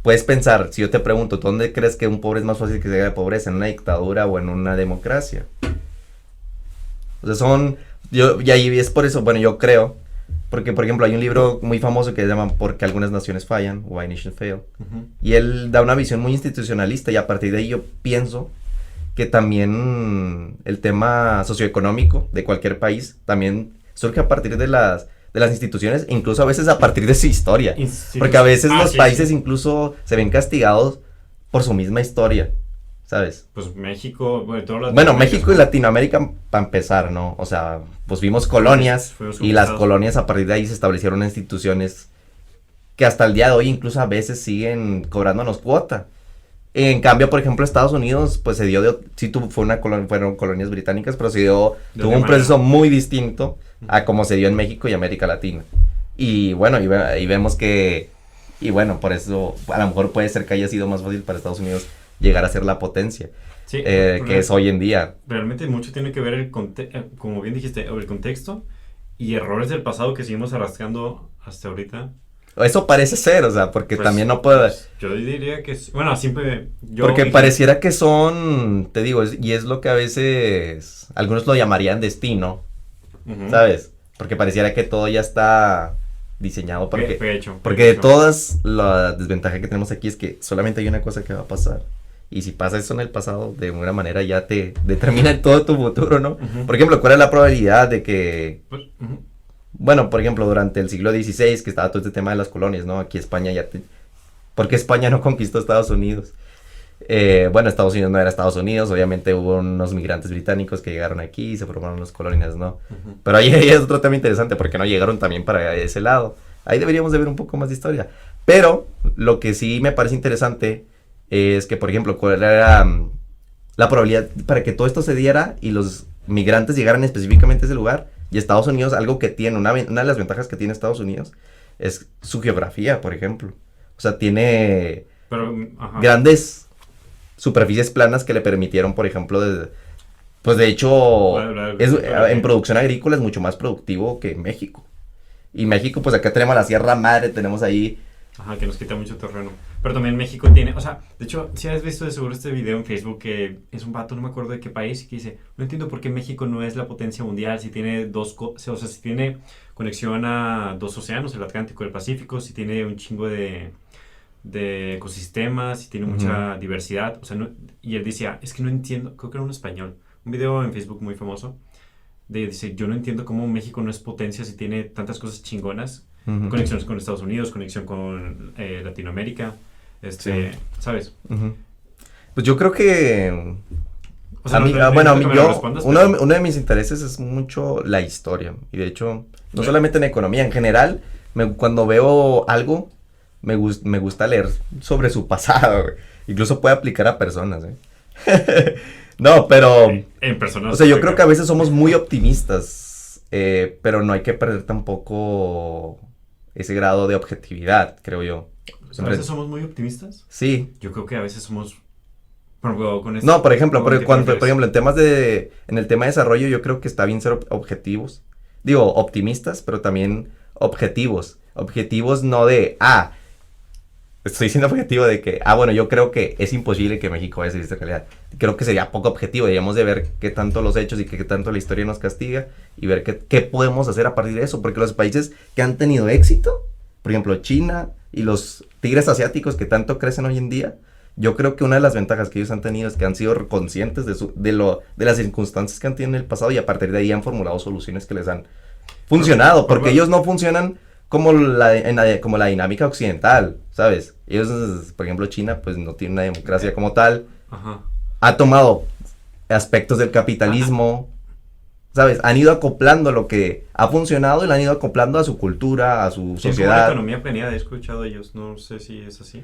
puedes pensar, si yo te pregunto, ¿dónde crees que un pobre es más fácil que salga de pobreza? ¿En una dictadura o en una democracia? O sea, y ahí es por eso, bueno, yo creo, porque por ejemplo hay un libro muy famoso que se llama ¿Por qué algunas naciones fallan? Why Nations Fail. Ujú. Y él da una visión muy institucionalista y a partir de ahí yo pienso que también el tema socioeconómico de cualquier país también surge a partir de las instituciones e incluso a veces a partir de su historia. Porque a veces los Sí, países sí. incluso se ven castigados por su misma historia, ¿sabes? Pues México, bueno, todas las Bueno, México y Latinoamérica para empezar, ¿no? O sea, pues vimos colonias fuimos y las conquistados. colonias a partir de ahí se establecieron instituciones que hasta el día de hoy incluso a veces siguen cobrándonos cuota. En cambio, por ejemplo, Estados Unidos, pues se dio sí fueron colonias británicas, pero tuvo otra un manera. proceso muy distinto a como se dio en México y América Latina. Y bueno, y vemos que, y bueno, por eso a lo mejor puede ser que haya sido más fácil para Estados Unidos llegar a ser la potencia Sí, que es hoy en día. realmente mucho tiene que ver como bien dijiste, el contexto y errores del pasado que seguimos arrastrando hasta ahorita. Eso parece ser, o sea, porque Pues, también no puede. pues, yo diría que bueno, siempre yo Porque dije, pareciera que son, te digo, y es lo que a veces algunos lo llamarían destino, ujú, ¿sabes? Porque pareciera que todo ya está diseñado prehecho, porque de prehecho. todas la desventaja que tenemos aquí es que solamente hay una cosa que va a pasar. Y si pasa eso en el pasado, de alguna manera ya te determina todo tu futuro, ¿no? Ujú. Por ejemplo, ¿cuál es la probabilidad de que, Pues, ujú. bueno, por ejemplo, durante el siglo XVI, que estaba todo este tema de las colonias, ¿no? Aquí España ¿por qué España no conquistó Estados Unidos? Bueno, Estados Unidos no era Estados Unidos, obviamente hubo unos migrantes británicos que llegaron aquí y se formaron las colonias, ¿no? Ujú. Pero ahí es otro tema interesante, porque no llegaron también para ese lado. Ahí deberíamos de ver un poco más de historia. Pero lo que sí me parece interesante es que, por ejemplo, cuál era la probabilidad para que todo esto se diera y los migrantes llegaran específicamente a ese lugar. Y Estados Unidos, algo que tiene, una de las ventajas que tiene Estados Unidos es su geografía, por ejemplo. O sea, tiene Pero, ajá. grandes superficies planas que le permitieron, por ejemplo, pues de hecho, en producción agrícola es mucho más productivo que México. Y México, pues acá tenemos la Sierra Madre, tenemos ahí. Ajá, que nos quita mucho terreno. Pero también México tiene, o sea, de hecho, si has visto de seguro este video en Facebook que es un vato, no me acuerdo de qué país, que dice, no entiendo por qué México no es la potencia mundial, si tiene o sea, si tiene conexión a dos océanos, el Atlántico y el Pacífico, si tiene un chingo de ecosistemas, si tiene mucha diversidad, o sea, y él decía, es que no entiendo, creo que era un español, un video en Facebook muy famoso, dice, yo no entiendo cómo México no es potencia si tiene tantas cosas chingonas, conexiones con Estados Unidos, conexión con Latinoamérica, Sí. ¿sabes? Pues yo creo que O sea, a mí, no bueno, a mí necesito que me lo yo, respondas, uno de mis intereses es mucho la historia. Y de hecho, no Sí. solamente en economía, en general, cuando veo algo, me gusta leer sobre su pasado, güey. Incluso puede aplicar a personas, No, pero, en personas. o sea, yo creo que a veces somos muy optimistas pero no hay que perder tampoco ese grado de objetividad, creo yo. A veces somos muy optimistas. Sí. Yo creo que a veces somos... Con no, por ejemplo, por ejemplo, en el tema de desarrollo yo creo que está bien ser objetivos. Digo, optimistas, pero también objetivos. Objetivos no de, estoy siendo objetivo de que, bueno, yo creo que es imposible que México vaya a seguir esta calidad. Creo que sería poco objetivo. Deberíamos de ver qué tanto los hechos y qué tanto la historia nos castiga y ver qué podemos hacer a partir de eso. Porque los países que han tenido éxito, por ejemplo, China y los tigres asiáticos que tanto crecen hoy en día, yo creo que una de las ventajas que ellos han tenido es que han sido conscientes de las circunstancias que han tenido en el pasado y a partir de ahí han formulado soluciones que les han funcionado. Porque ellos no funcionan como la dinámica occidental, ¿sabes? Ellos, por ejemplo, China, pues no tiene una democracia como tal. Ajá. Ha tomado aspectos del capitalismo, ¿sabes? Han ido acoplando lo que ha funcionado y lo han ido acoplando a su cultura, a su sociedad. La economía planeada, he escuchado ellos, no sé si es así.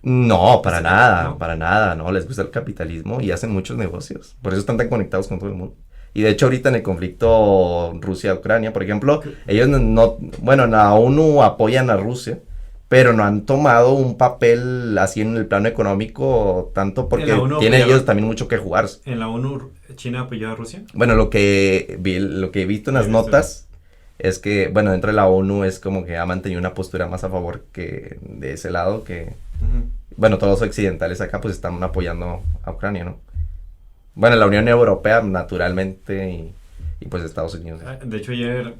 No, para nada, no, les gusta el capitalismo y hacen muchos negocios. Por eso están tan conectados con todo el mundo. Y de hecho ahorita en el conflicto Rusia-Ucrania, por ejemplo, ellos la ONU apoyan a Rusia, pero no han tomado un papel así en el plano económico tanto porque tienen ellos también mucho que jugar. ¿En la ONU China apoyó a Rusia? Bueno, lo que he visto en las notas es que, dentro de la ONU es como que ha mantenido una postura más a favor que de ese lado que, todos los occidentales acá pues están apoyando a Ucrania, ¿no? Bueno, la Unión Europea, naturalmente, y pues Estados Unidos. De hecho, ayer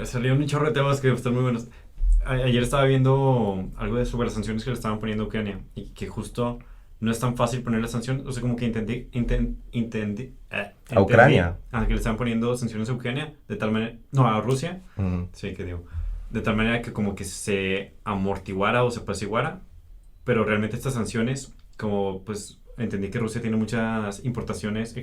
salió un chorro de temas que están muy buenos. Ayer estaba viendo algo sobre las sanciones que le estaban poniendo a Ucrania y que justo no es tan fácil poner las sanciones. O sea, como que entendí ¿A Ucrania? Que le estaban poniendo sanciones a Ucrania, de tal manera... No, a Rusia. Sí, que digo. De tal manera que como que se amortiguara o se apaciguara. Pero realmente estas sanciones, como pues... Entendí que Rusia tiene muchas exportaciones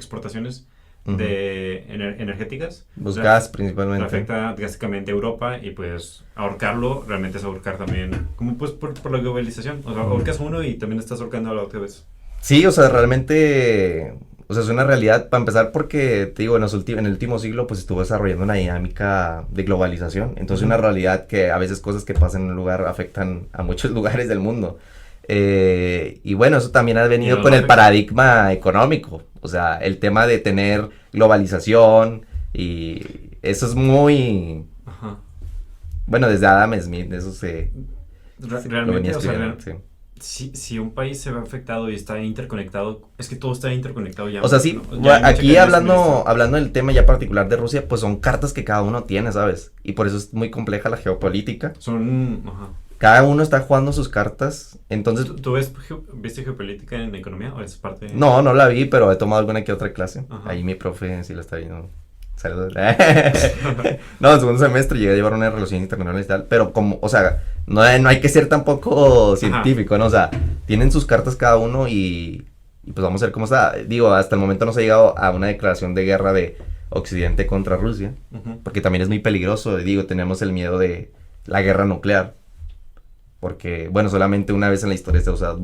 de energéticas. Pues gas principalmente. Afecta básicamente a Europa y pues ahorcarlo realmente es ahorcar también, como pues por la globalización. O sea, ahorcas uno y también estás ahorcando a la otra vez. Sí, o sea, realmente, es una realidad, para empezar porque, te digo, en el último siglo pues estuvo desarrollando una dinámica de globalización. Entonces una realidad que a veces cosas que pasan en un lugar afectan a muchos lugares del mundo. Y bueno, eso también ha venido con el paradigma económico, o sea, el tema de tener globalización y eso es muy... Ajá. Bueno, desde Adam Smith, eso se... Realmente, o sea, si un país se ve afectado y está interconectado, es que todo está interconectado ya. O sea, sí, ¿no? Aquí hablando del tema ya particular de Rusia, pues son cartas que cada uno tiene, ¿sabes? Y por eso es muy compleja la geopolítica. Cada uno está jugando sus cartas, entonces... ¿Tú viste geopolítica en economía o es parte...? No la vi, pero he tomado alguna que otra clase. Ajá. Ahí mi profe sí la está viendo. Saludos. No, en segundo semestre llegué a llevar una relación internacional y tal, pero como, o sea, no hay que ser tampoco científico, ¿no? O sea, tienen sus cartas cada uno y pues vamos a ver cómo está. Digo, hasta el momento no se ha llegado a una declaración de guerra de Occidente contra Rusia, porque también es muy peligroso. Digo, tenemos el miedo de la guerra nuclear. Porque, solamente una vez en la historia se ha usado,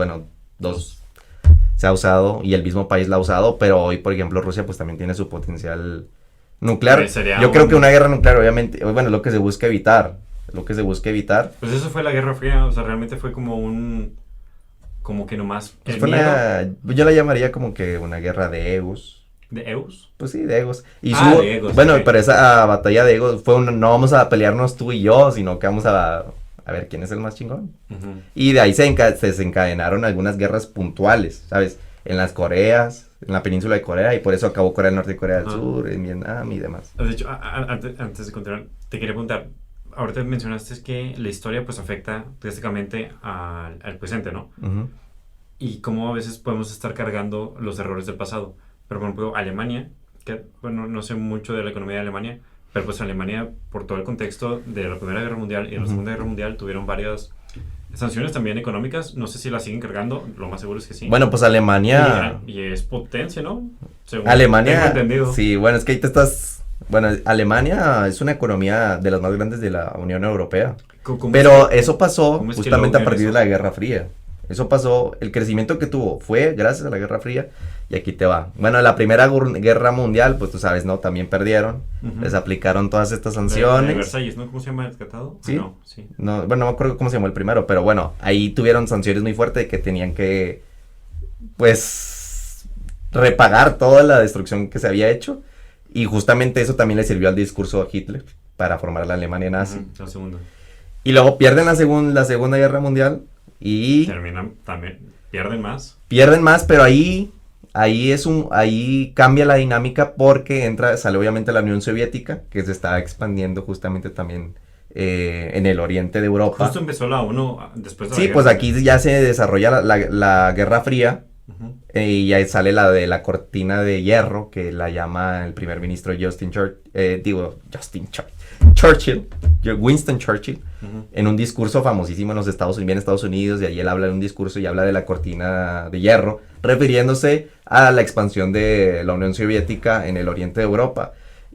dos se ha usado y el mismo país la ha usado, pero hoy, por ejemplo, Rusia pues también tiene su potencial nuclear. Yo creo que una guerra nuclear, obviamente, es lo que se busca evitar, Pues eso fue la Guerra Fría, o sea, realmente fue como que nomás... Pues yo la llamaría como que una guerra de egos. ¿De egos? Pues sí, de egos. Y de egos. Pero esa batalla de egos fue no vamos a pelearnos tú y yo, sino que vamos a ver quién es el más chingón. Y de ahí se desencadenaron algunas guerras puntuales, ¿sabes? En las Coreas, en la península de Corea, y por eso acabó Corea del Norte y Corea del Sur, en Vietnam y demás. De hecho, antes de continuar, te quería preguntar, ahorita mencionaste que la historia pues afecta drásticamente al presente, ¿no? Y cómo a veces podemos estar cargando los errores del pasado. Pero por ejemplo, Alemania, que no sé mucho de la economía de Alemania, pero pues Alemania, por todo el contexto de la Primera Guerra Mundial y de la Segunda Guerra Mundial, tuvieron varias sanciones también económicas. No sé si las siguen cargando, lo más seguro es que sí. Bueno, pues Alemania... Y es potencia, ¿no? Según Alemania... tengo entendido. Sí, es que ahí te estás... Alemania es una economía de las más grandes de la Unión Europea. Pero eso pasó justamente a partir de la Guerra Fría. Eso pasó, el crecimiento que tuvo fue gracias a la Guerra Fría y aquí te va. Bueno, la Primera Guerra Mundial, pues tú sabes, ¿no? También perdieron, les aplicaron todas estas sanciones. De Versalles, ¿no? ¿Cómo se llama el tratado? ¿Sí? No, sí. No, bueno, no me acuerdo cómo se llamó el primero, pero bueno, ahí tuvieron sanciones muy fuertes de que tenían que, pues, repagar toda la destrucción que se había hecho. Y justamente eso también le sirvió al discurso a Hitler para formar la Alemania nazi. La segunda. Y luego pierden la Segunda Guerra Mundial y... Terminan también, pierden más. Pierden más, pero ahí cambia la dinámica porque sale obviamente la Unión Soviética, que se está expandiendo justamente también en el oriente de Europa. Justo empezó la ONU después de la Sí, guerra. pues aquí ya se desarrolla la Guerra Fría. Y ahí sale la de la cortina de hierro, que la llama el primer ministro Winston Churchill, en un discurso famosísimo en los Estados Unidos, y ahí él habla de un discurso y habla de la cortina de hierro, refiriéndose a la expansión de la Unión Soviética en el oriente de Europa.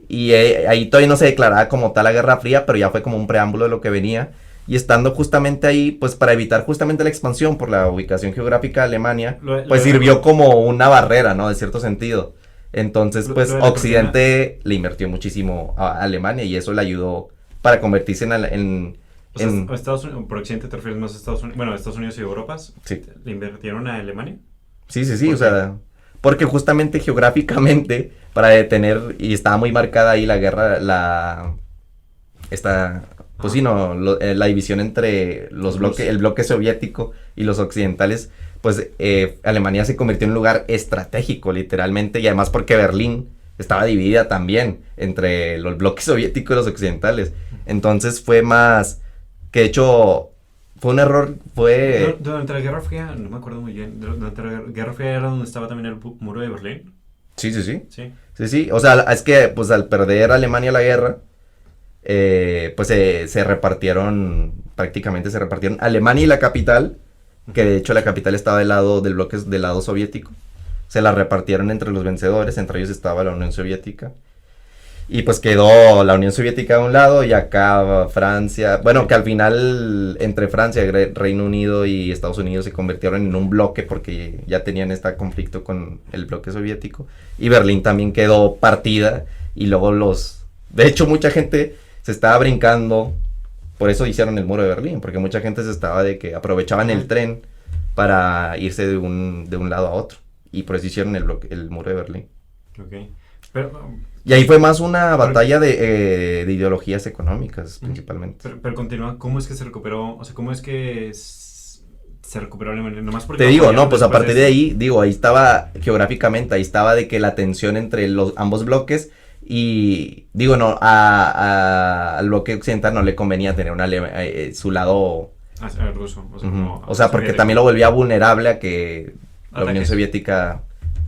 Y ahí todavía no se declaraba como tal la Guerra Fría, pero ya fue como un preámbulo de lo que venía. Y estando justamente ahí, pues para evitar justamente la expansión por la ubicación geográfica de Alemania, pues sirvió como una barrera, ¿no? De cierto sentido. Entonces, pues Occidente le invirtió muchísimo a Alemania y eso le ayudó para convertirse en Estados Unidos, por Occidente te refieres más a Estados Unidos, bueno, Estados Unidos y Europa, sí. ¿Le invirtieron a Alemania? Sí, o sea, porque justamente geográficamente, para detener, y estaba muy marcada ahí la guerra, pues sí, no, la división entre el bloque soviético y los occidentales, pues Alemania se convirtió en un lugar estratégico, literalmente, y además porque Berlín estaba dividida también entre los bloques soviéticos y los occidentales. Entonces fue más, que de hecho, fue un error, Durante la Guerra Fría, no me acuerdo muy bien, durante la Guerra Fría era donde estaba también el muro de Berlín. Sí, o sea, es que pues al perder Alemania la guerra, pues prácticamente se repartieron Alemania y la capital, que de hecho la capital estaba del lado soviético, se la repartieron entre los vencedores, entre ellos estaba la Unión Soviética, y pues quedó la Unión Soviética de un lado y acá Francia, bueno, que al final entre Francia, Reino Unido y Estados Unidos se convirtieron en un bloque porque ya tenían este conflicto con el bloque soviético, y Berlín también quedó partida, y luego de hecho mucha gente se estaba brincando, por eso hicieron el muro de Berlín, porque mucha gente se estaba de que aprovechaban el tren para irse de un lado a otro, y por eso hicieron el muro de Berlín. Okay. Y ahí fue más una batalla de ideologías económicas, principalmente. Pero continúa, ¿cómo es que se recuperó? O sea, ¿cómo es que se recuperó Alemania? Nomás porque te digo, no, pues a partir de ahí, ahí estaba geográficamente, ahí estaba de que la tensión entre ambos bloques. Y digo, no, al bloque occidental no le convenía tener su lado ruso. O sea, porque también lo volvía vulnerable a que la Unión Soviética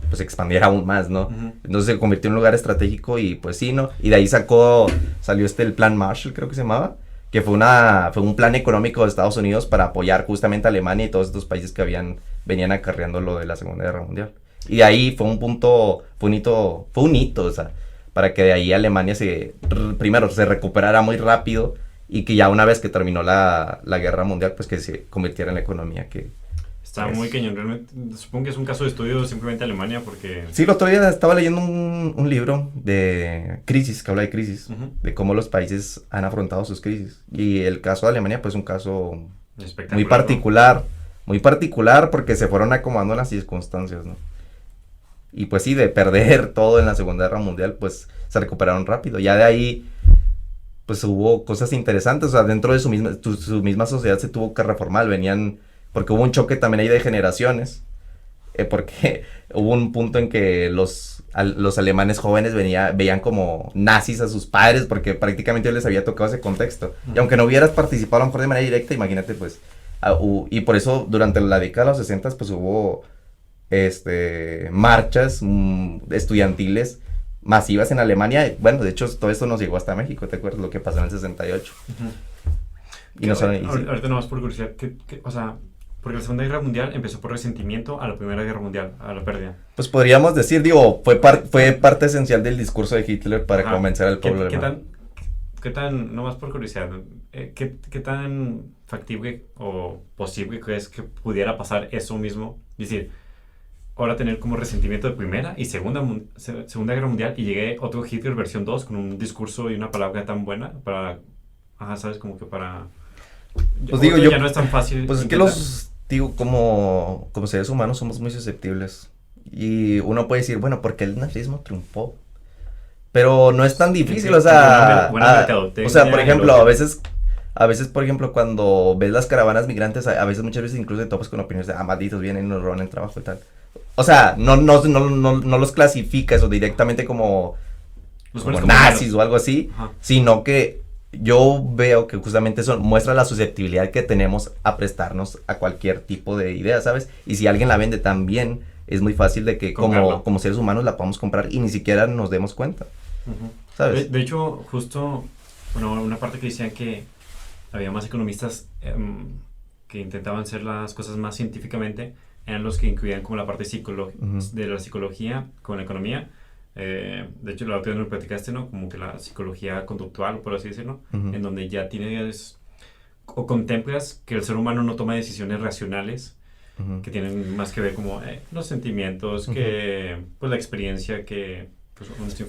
pues expandiera aún más, ¿no? Entonces se convirtió en un lugar estratégico y pues sí, ¿no? Y de ahí salió el plan Marshall, creo que se llamaba, que fue un plan económico de Estados Unidos para apoyar justamente a Alemania y todos estos países que venían acarreando lo de la Segunda Guerra Mundial. Y de ahí fue un hito, o sea, para que de ahí Alemania primero se recuperara muy rápido y que ya una vez que terminó la Guerra Mundial, pues que se convirtiera en la economía que... Está muy cañón, realmente, supongo que es un caso de estudio simplemente Alemania porque... Sí, el otro día estaba leyendo un libro de crisis, que habla de crisis, de cómo los países han afrontado sus crisis. Y el caso de Alemania, pues es un caso muy particular porque se fueron acomodando las circunstancias, ¿no? Y pues sí, de perder todo en la Segunda Guerra Mundial, pues se recuperaron rápido. Ya de ahí, pues hubo cosas interesantes, o sea, dentro de su misma sociedad se tuvo que reformar, porque hubo un choque también ahí de generaciones, porque hubo un punto en que los alemanes jóvenes veían como nazis a sus padres, porque prácticamente les había tocado ese contexto. Y aunque no hubieras participado a lo mejor de manera directa, imagínate, pues, y por eso durante la década de los 60, pues hubo... marchas estudiantiles masivas en Alemania. Bueno, de hecho todo esto nos llegó hasta México, ¿te acuerdas lo que pasó en el 68? Y no saben, ahorita nomás por curiosidad, o sea, porque la Segunda Guerra Mundial empezó por resentimiento a la Primera Guerra Mundial, a la pérdida. Pues podríamos decir, fue parte esencial del discurso de Hitler para convencer al pueblo alemán. qué tan, nomás por curiosidad, qué tan factible o posible crees que pudiera pasar eso mismo? Es decir, ahora tener como resentimiento de Primera y Segunda Guerra Mundial y llegué otro Hitler versión 2 con un discurso y una palabra tan buena para, ajá, sabes, como que para... Pues digo yo, ya no es tan fácil. pues es que digo, como seres humanos somos muy susceptibles. Y uno puede decir, bueno, porque el nazismo triunfó. Pero no es tan difícil, o sea, o sea, por ejemplo, a veces, por ejemplo, cuando ves las caravanas migrantes, a veces, muchas veces incluso te topas con opiniones de, malditos, vienen y nos roban el trabajo y tal. O sea, no los clasificas o directamente como nazis o algo así, ajá, sino que yo veo que justamente eso muestra la susceptibilidad que tenemos a prestarnos a cualquier tipo de idea, ¿sabes? Y si alguien la vende también, es muy fácil de que como seres humanos la podamos comprar y ni siquiera nos demos cuenta, ¿sabes? De hecho, justo, bueno, una parte que decían que había más economistas que intentaban hacer las cosas más científicamente, eran los que incluían como la parte de la psicología con la economía. De hecho, la otra vez me platicaste, ¿no? Como que la psicología conductual, por así decirlo, en donde ya tienes o contemplas que el ser humano no toma decisiones racionales, que tienen más que ver como los sentimientos, que pues la experiencia, que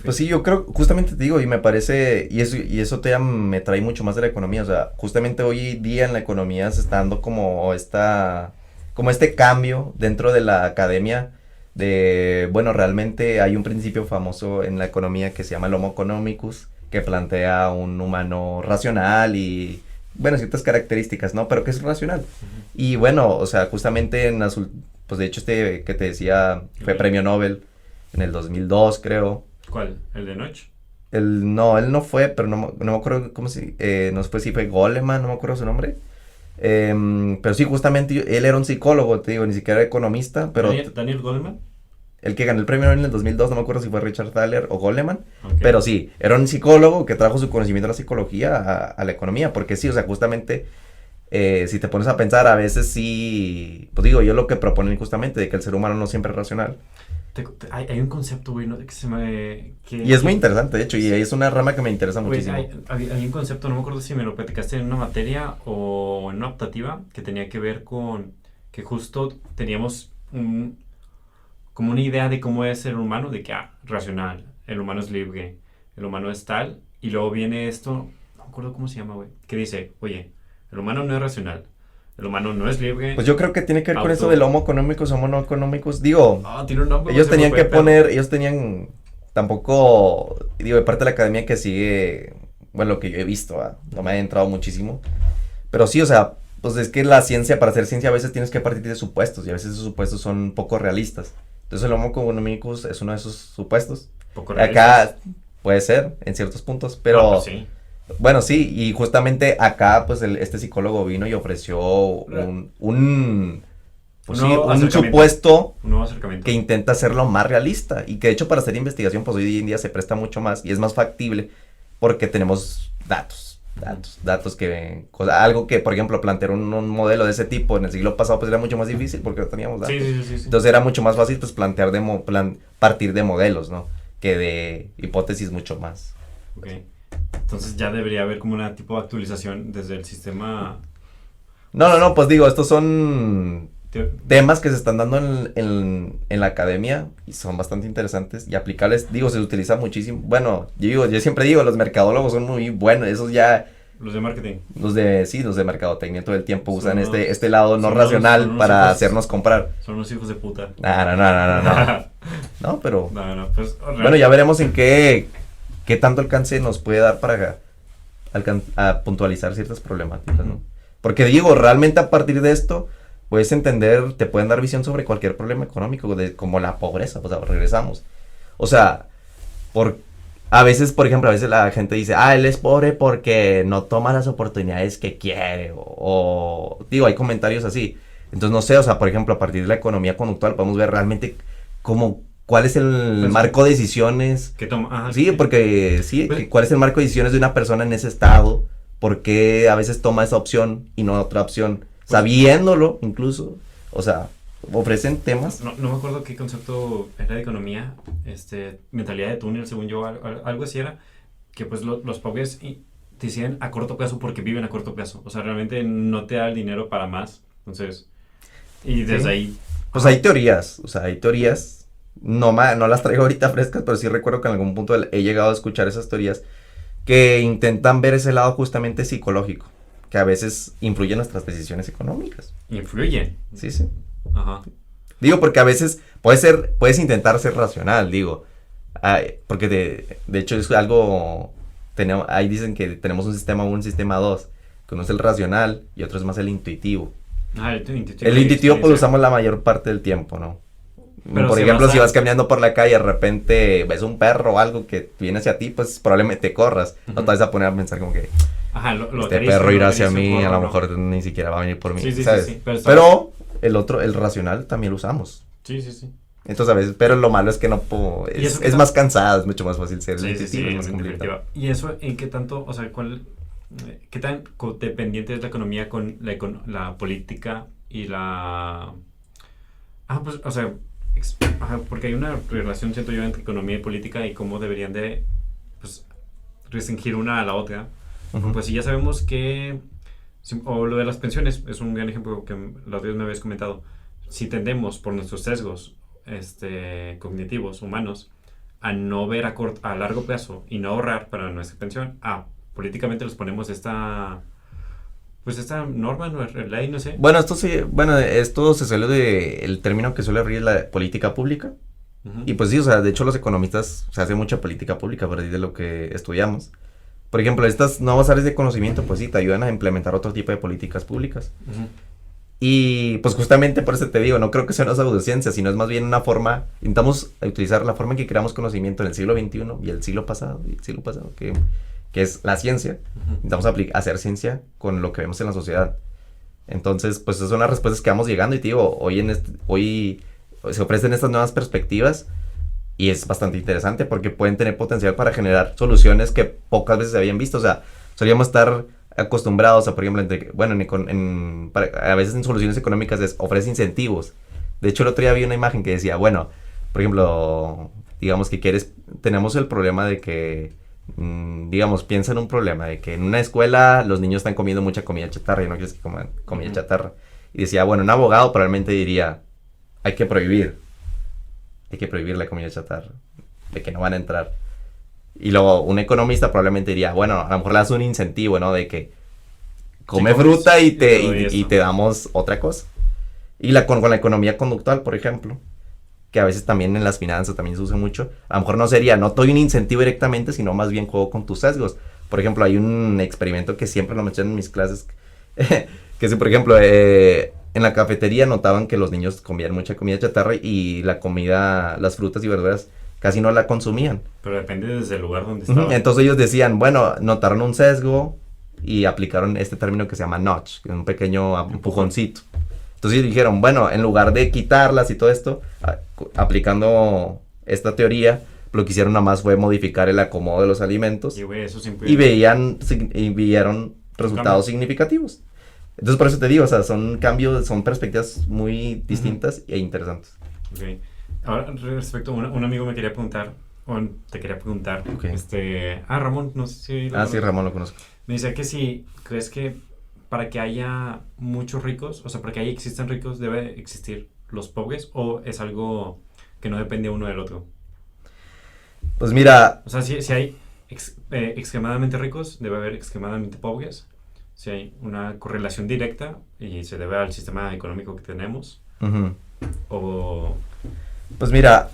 pues sí, yo creo, justamente te digo, y me parece, y eso me trae mucho más de la economía, o sea, justamente hoy día en la economía se está dando como este cambio dentro de la academia de, bueno, realmente hay un principio famoso en la economía que se llama el Homo economicus, que plantea un humano racional y, bueno, ciertas características, ¿no? Pero que es racional. Y bueno, o sea, justamente pues de hecho que te decía, fue premio Nobel en el 2002, creo. ¿Cuál? ¿El de Noche? No, él no fue, pero no me acuerdo no sé si fue Goleman, no me acuerdo su nombre. Pero sí, justamente él era un psicólogo, te digo, ni siquiera era economista, pero... ¿Daniel Goleman? El que ganó el premio Nobel en el 2002, no me acuerdo si fue Richard Thaler o Goleman, pero sí, era un psicólogo que trajo su conocimiento de la psicología a la economía, porque sí, o sea, justamente, si te pones a pensar, a veces sí, pues digo, yo lo que proponen justamente, de que el ser humano no siempre es racional. Hay un concepto, güey, ¿no? Y es muy interesante, de hecho, y es una rama que me interesa muchísimo. Hay un concepto, no me acuerdo si me lo platicaste en una materia o en una optativa, que tenía que ver con que justo teníamos como una idea de cómo es el humano, de que, racional, el humano es libre, el humano es tal, y luego viene esto, no me acuerdo cómo se llama, güey, que dice, oye, el humano no es racional, el humano no es libre. Pues yo creo que tiene que ver con eso del homo económicos, homo no económicos, digo, tiene un nombre, ellos tenían tampoco, digo, de parte de la academia que sigue, bueno, lo que yo he visto, no me ha entrado muchísimo, pero sí, o sea, pues es que la ciencia, para hacer ciencia a veces tienes que partir de supuestos, y a veces esos supuestos son poco realistas. Entonces el Homo economicus es uno de esos supuestos. Acá puede ser, en ciertos puntos, pero... pues sí. Bueno, sí, y justamente acá, pues, este psicólogo vino y ofreció un supuesto que intenta hacerlo más realista, y que de hecho para hacer investigación, pues hoy en día se presta mucho más, y es más factible, porque tenemos datos que, algo que, por ejemplo, plantear un modelo de ese tipo en el siglo pasado, pues era mucho más difícil, porque no teníamos datos. Sí. Entonces era mucho más fácil, pues, partir de modelos, ¿no? Que de hipótesis mucho más. Ok. Entonces ya debería haber como una tipo de actualización desde el sistema. No, pues digo, estos son temas que se están dando en la academia y son bastante interesantes y aplicables. Digo, se utiliza muchísimo. Bueno, yo siempre digo, los mercadólogos son muy buenos, esos ya... Los de marketing. Los de mercadotecnia todo el tiempo usan este lado no racional para hacernos comprar. Son unos hijos de puta. No. No, pero... No, pues... Bueno, ya veremos en qué tanto alcance nos puede dar para a puntualizar ciertas problemáticas, ¿no? Porque digo, realmente a partir de esto puedes entender, te pueden dar visión sobre cualquier problema económico, como la pobreza, pues regresamos. O sea, a veces, por ejemplo, la gente dice, él es pobre porque no toma las oportunidades que quiere, o digo, hay comentarios así. Entonces, no sé, o sea, por ejemplo, a partir de la economía conductual podemos ver realmente cuál es el marco de decisiones. ¿Qué toma? Ajá, sí, porque sí, cuál es el marco de decisiones de una persona en ese estado, por qué a veces toma esa opción y no otra opción, sabiéndolo incluso, o sea, ofrecen temas. No me acuerdo qué concepto era de economía, mentalidad de túnel, según yo, algo así era, que pues los pobres deciden a corto plazo porque viven a corto plazo. O sea, realmente no te da el dinero para más. Entonces, y desde ahí... Pues hay teorías, o sea, hay teorías, no las traigo ahorita frescas, pero sí recuerdo que en algún punto he llegado a escuchar esas teorías que intentan ver ese lado justamente psicológico, que a veces influye en nuestras decisiones económicas. Influyen. Sí, sí. Ajá. Digo, porque a veces puedes intentar ser racional, digo, porque de hecho es algo, ahí dicen que tenemos un sistema 1, un sistema 2, que uno es el racional y otro es más el intuitivo. El intuitivo pues lo usamos la mayor parte del tiempo, ¿no? Pero por ejemplo, si vas caminando por la calle y de repente ves un perro o algo que viene hacia ti, pues probablemente te corras. No te vas a poner a pensar como que este perro irá hacia mí, a lo mejor ni siquiera va a venir por mí, ¿sabes? Sí. Pero el racional también lo usamos. Sí, sí, sí. Entonces a veces, pero lo malo es que no puedo, es más cansado, es mucho más fácil ser intuitivo, es más complicado. ¿Y eso en qué tanto, o sea, qué tan codependiente es la economía con la política y la... pues, o sea, porque hay una relación, siento yo, entre economía y política y cómo deberían de, pues, restringir una a la otra. Uh-huh. Pues si ya sabemos que, o lo de las pensiones, es un gran ejemplo que la otra vez me habías comentado. Si tendemos por nuestros sesgos cognitivos, humanos, a no ver a largo plazo y no ahorrar para nuestra pensión, políticamente les ponemos esta norma, no ley, no sé. Bueno, esto se salió del término que suele abrir la política pública. Uh-huh. Y pues sí, o sea, de hecho los economistas se hace mucha política pública a partir de lo que estudiamos. Por ejemplo, estas nuevas áreas de conocimiento, pues sí, te ayudan a implementar otro tipo de políticas públicas. Uh-huh. Y pues justamente por eso te digo, no creo que sea una pseudociencia, sino es más bien una forma, intentamos utilizar la forma en que creamos conocimiento en el siglo XXI y el siglo pasado, que es la ciencia. Uh-huh. Intentamos hacer ciencia con lo que vemos en la sociedad. Entonces, pues esas son las respuestas que vamos llegando y te digo, hoy se ofrecen estas nuevas perspectivas y es bastante interesante porque pueden tener potencial para generar soluciones que pocas veces se habían visto. O sea, solíamos estar acostumbrados a, por ejemplo, a veces en soluciones económicas ofrece incentivos. De hecho, el otro día vi una imagen que decía, bueno, por ejemplo, digamos que tenemos el problema de que, piensa en un problema de que en una escuela los niños están comiendo mucha comida chatarra y no quieres que coman comida uh-huh. chatarra. Y decía, bueno, un abogado probablemente diría, hay que prohibir la comida chatarra, de que no van a entrar. Y luego un economista probablemente diría, bueno, a lo mejor le das un incentivo, ¿no? De que come fruta y te damos otra cosa. Y con la economía conductual, por ejemplo, que a veces también en las finanzas también se usa mucho, a lo mejor no doy un incentivo directamente, sino más bien juego con tus sesgos. Por ejemplo, hay un experimento que siempre lo mencionan en mis clases, que si, por ejemplo, en la cafetería notaban que los niños comían mucha comida chatarra y las frutas y verduras casi no la consumían. Pero depende desde el lugar donde estaban. Entonces ellos decían, bueno, notaron un sesgo y aplicaron este término que se llama nudge, que es un pequeño empujoncito. Entonces ellos dijeron, bueno, en lugar de quitarlas y todo esto, aplicando esta teoría, lo que hicieron nada más fue modificar el acomodo de los alimentos y vieron resultados significativos. Entonces por eso te digo, o sea, son perspectivas muy distintas e interesantes. Okay. Ahora, respecto a un amigo me quería preguntar, te quería preguntar, okay. Ramón, no sé si... Sí, Ramón lo conozco. Me decía que si crees que para que haya muchos ricos, o sea, para que existan ricos, debe existir los pobres, o es algo que no depende uno del otro. Pues mira... O sea, si hay extremadamente ricos, debe haber extremadamente pobres. Si hay una correlación directa y se debe al sistema económico que tenemos, uh-huh. o... Pues mira,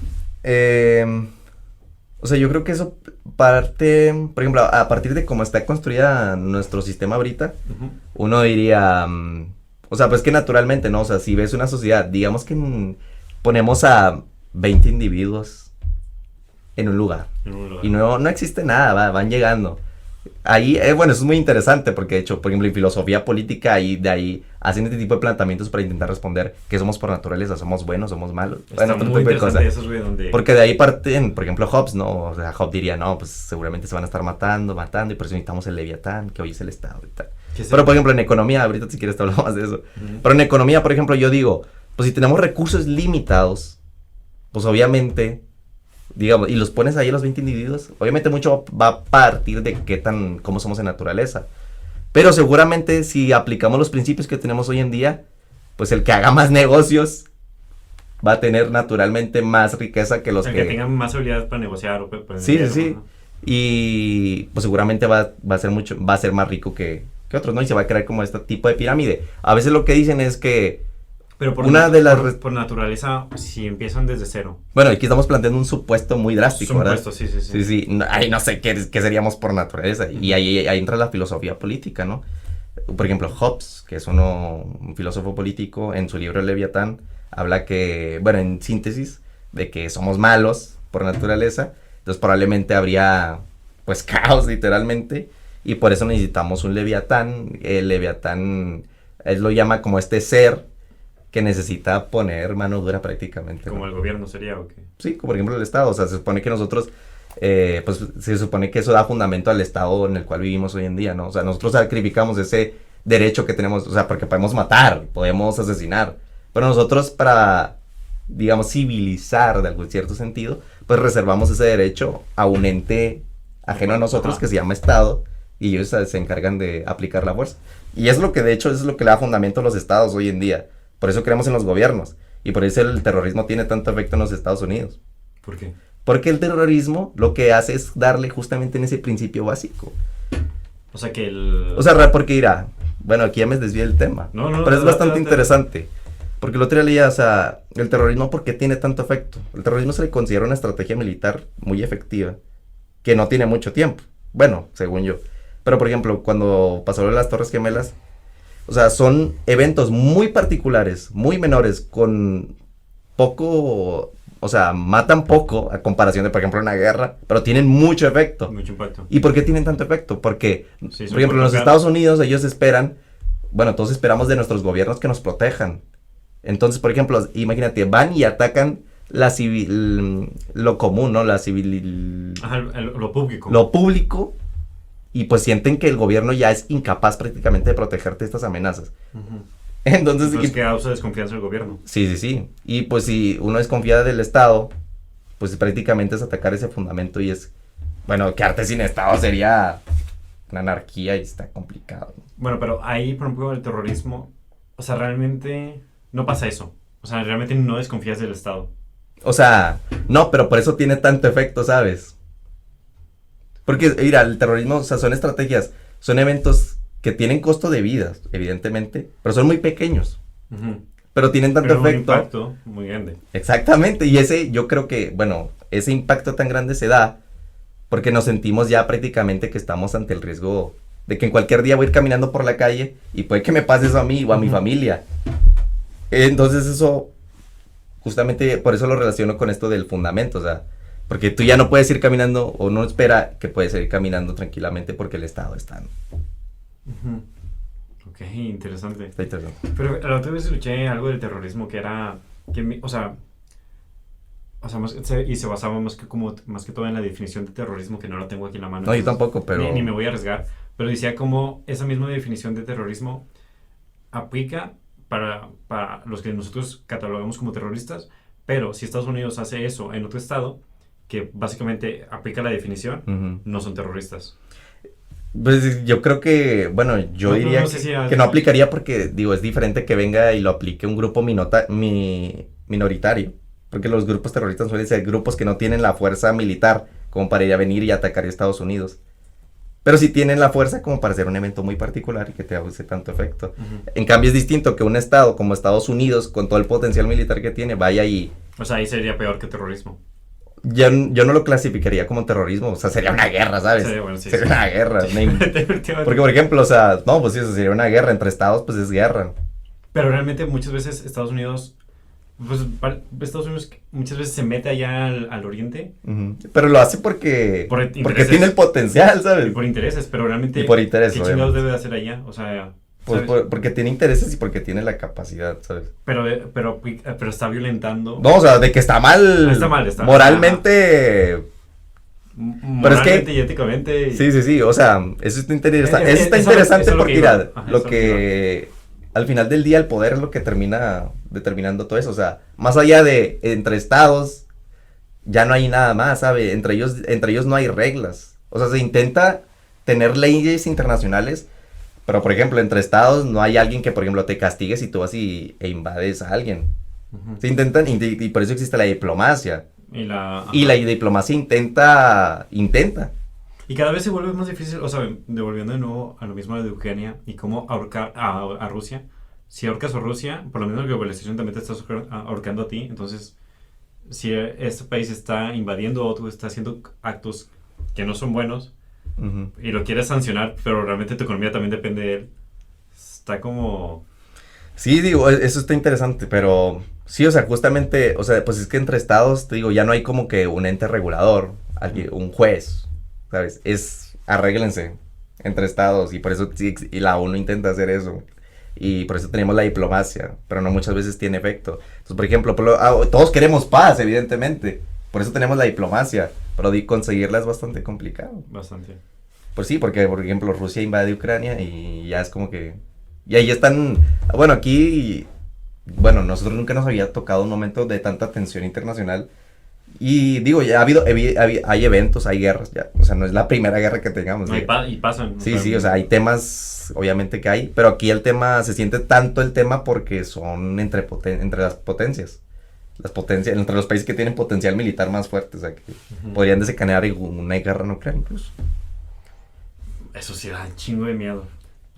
o sea, yo creo que eso parte, por ejemplo, a partir de cómo está construida nuestro sistema ahorita, uh-huh. uno diría, o sea, pues que naturalmente, ¿no? O sea, si ves una sociedad, digamos que ponemos a 20 individuos en un lugar. Y no existe nada, van llegando. Ahí, bueno, eso es muy interesante porque de hecho, por ejemplo, en filosofía política de ahí hacen este tipo de planteamientos para intentar responder que somos por naturaleza, somos buenos, somos malos. Está bueno, muy interesante eso, donde... Porque de ahí parten, por ejemplo, Hobbes, ¿no? O sea, Hobbes diría, no, pues seguramente se van a estar matando, y por eso necesitamos el Leviatán, que hoy es el Estado y tal. Pero, por ejemplo, en economía, ahorita si quieres te hablamos más de eso. Uh-huh. Pero en economía, por ejemplo, yo digo, pues si tenemos recursos limitados, pues obviamente digamos, y los pones ahí a los 20 individuos, obviamente mucho va a partir de cómo somos en naturaleza. Pero seguramente si aplicamos los principios que tenemos hoy en día, pues el que haga más negocios va a tener naturalmente más riqueza que los que tengan más habilidades para negociar o para sí, y pues seguramente va a ser más rico que otros, ¿no? Y se va a crear como este tipo de pirámide. A veces lo que dicen es que pero por naturaleza, si empiezan desde cero. Bueno, aquí estamos planteando un supuesto muy drástico, ¿verdad? Sí. No sé qué seríamos por naturaleza. Y ahí entra la filosofía política, ¿no? Por ejemplo, Hobbes, que es un filósofo político, en su libro El Leviatán, habla que, bueno, en síntesis, de que somos malos por naturaleza. Entonces probablemente habría, pues, caos, literalmente. Y por eso necesitamos un Leviatán. El Leviatán, él lo llama como este ser que necesita poner mano dura prácticamente. ¿Como el gobierno sería o qué? Sí, como por ejemplo el Estado. O sea, se supone que nosotros, pues se supone que eso da fundamento al Estado en el cual vivimos hoy en día, ¿no? O sea, nosotros sacrificamos ese derecho que tenemos, o sea, porque podemos matar, podemos asesinar. Pero nosotros para, digamos, civilizar de algún cierto sentido, pues reservamos ese derecho a un ente ajeno a nosotros que se llama Estado y ellos se encargan de aplicar la fuerza. Y es lo que, de hecho, es lo que le da fundamento a los estados hoy en día. Por eso creemos en los gobiernos. Y por eso el terrorismo tiene tanto efecto en los Estados Unidos. ¿Por qué? Porque el terrorismo lo que hace es darle justamente en ese principio básico. O sea que porque dirá, bueno, aquí ya me desvié del tema. No, pero es bastante interesante. Porque el otro día leía, o sea, el terrorismo, ¿por qué tiene tanto efecto? El terrorismo se le considera una estrategia militar muy efectiva, que no tiene mucho tiempo. Bueno, según yo. Pero, por ejemplo, cuando pasaron las Torres Gemelas, o sea, son eventos muy particulares, muy menores, con poco, o sea, matan poco a comparación de, por ejemplo, una guerra, pero tienen mucho efecto. Mucho impacto. ¿Y por qué tienen tanto efecto? Porque, por ejemplo, en los Estados Unidos ellos esperan, bueno, todos esperamos de nuestros gobiernos que nos protejan. Entonces, por ejemplo, imagínate, van y atacan lo común, ¿no? Lo público. Lo público. Y pues sienten que el gobierno ya es incapaz prácticamente de protegerte de estas amenazas. Uh-huh. Entonces que causa desconfianza del gobierno. Sí. Y pues si uno desconfía del Estado, pues prácticamente es atacar ese fundamento y es, bueno, quedarte sin Estado sería una anarquía y está complicado. Bueno, pero ahí, por ejemplo, el terrorismo, o sea, realmente no pasa eso. O sea, realmente no desconfías del Estado. O sea, no, pero por eso tiene tanto efecto, ¿sabes? Porque, mira, el terrorismo, o sea, son estrategias, son eventos que tienen costo de vida, evidentemente, pero son muy pequeños. Uh-huh. Pero tienen tanto efecto. Un impacto muy grande. Exactamente, y yo creo que, bueno, ese impacto tan grande se da porque nos sentimos ya prácticamente que estamos ante el riesgo de que en cualquier día voy a ir caminando por la calle y puede que me pase eso a mí o a mi familia. Entonces eso, justamente por eso lo relaciono con esto del fundamento, o sea, porque tú ya no puedes ir caminando, o no espera que puedes ir caminando tranquilamente porque el Estado está. Uh-huh. Ok, interesante. Está interesante. Pero la otra vez escuché algo del terrorismo que era, se basaba más que todo en la definición de terrorismo, que no la tengo aquí en la mano. No, yo tampoco, pero... Ni me voy a arriesgar, pero decía como esa misma definición de terrorismo aplica para los que nosotros catalogamos como terroristas, pero si Estados Unidos hace eso en otro estado, que básicamente aplica la definición, uh-huh, no son terroristas. Pues yo creo que, bueno, yo diría que no aplicaría porque, digo, es diferente que venga y lo aplique un grupo minoritario, porque los grupos terroristas suelen ser grupos que no tienen la fuerza militar como para ir a venir y atacar a Estados Unidos. Pero sí tienen la fuerza como para hacer un evento muy particular y que te cause tanto efecto. Uh-huh. En cambio es distinto que un estado como Estados Unidos, con todo el potencial militar que tiene, vaya y... O sea, ahí sería peor que terrorismo. Yo no lo clasificaría como terrorismo, o sea, sería una guerra, ¿sabes? Sería una guerra. Sí. Porque, por ejemplo, o sea, no, pues sí, eso sería una guerra entre estados, pues es guerra. Pero realmente muchas veces Estados Unidos muchas veces se mete allá al oriente. Uh-huh. Pero lo hace porque tiene el potencial, ¿sabes? Y por intereses, pero realmente... Y por intereses, ¿qué chingados debe de hacer allá? O sea... Pues porque tiene intereses y porque tiene la capacidad, ¿sabes? Pero está violentando... No, o sea, de que está mal. Está mal. Moralmente... Moralmente y éticamente. Sí, o sea, eso está interesante. Eso está interesante porque, mira, lo que... Al final del día el poder es lo que termina determinando todo eso, o sea, más allá de entre estados, ya no hay nada más, ¿sabe? Entre ellos no hay reglas. O sea, se intenta tener leyes internacionales, pero por ejemplo, entre estados no hay alguien que, por ejemplo, te castigue si tú vas e invades a alguien. Ujú. Se intentan, y por eso existe la diplomacia. Y Ajá. la diplomacia intenta. Y cada vez se vuelve más difícil, o sea, devolviendo de nuevo a lo mismo de Ucrania y cómo ahorcar a Rusia. Si ahorcas a Rusia, por lo menos la globalización también te está ahorcando a ti. Entonces, si este país está invadiendo otro, está haciendo actos que no son buenos Ujú. y lo quieres sancionar, pero realmente tu economía también depende de él, está como... Sí, digo, eso está interesante, pero sí, o sea, justamente, o sea, pues es que entre estados, te digo, ya no hay como que un ente regulador, un juez, ¿sabes? Arréglense entre estados y por eso sí, y la ONU intenta hacer eso. Y por eso tenemos la diplomacia, pero no muchas veces tiene efecto. Entonces, por ejemplo, todos queremos paz, evidentemente. Por eso tenemos la diplomacia, pero conseguirla es bastante complicado. Bastante. Pues sí, porque por ejemplo Rusia invade Ucrania y ya es como que... Y ahí están... Bueno, aquí... Bueno, nosotros nunca nos había tocado un momento de tanta tensión internacional. Y digo, ya hay eventos, hay guerras, ya. O sea, no es la primera guerra que tengamos. No, y pasan. Sí, sí, o sea, hay temas, obviamente que hay, pero aquí el tema, se siente tanto el tema porque son entre las potencias. Las potencias, entre los países que tienen potencial militar más fuerte, o sea, que Ujú. podrían desencadenar una guerra nuclear incluso. Eso sí da un chingo de miedo.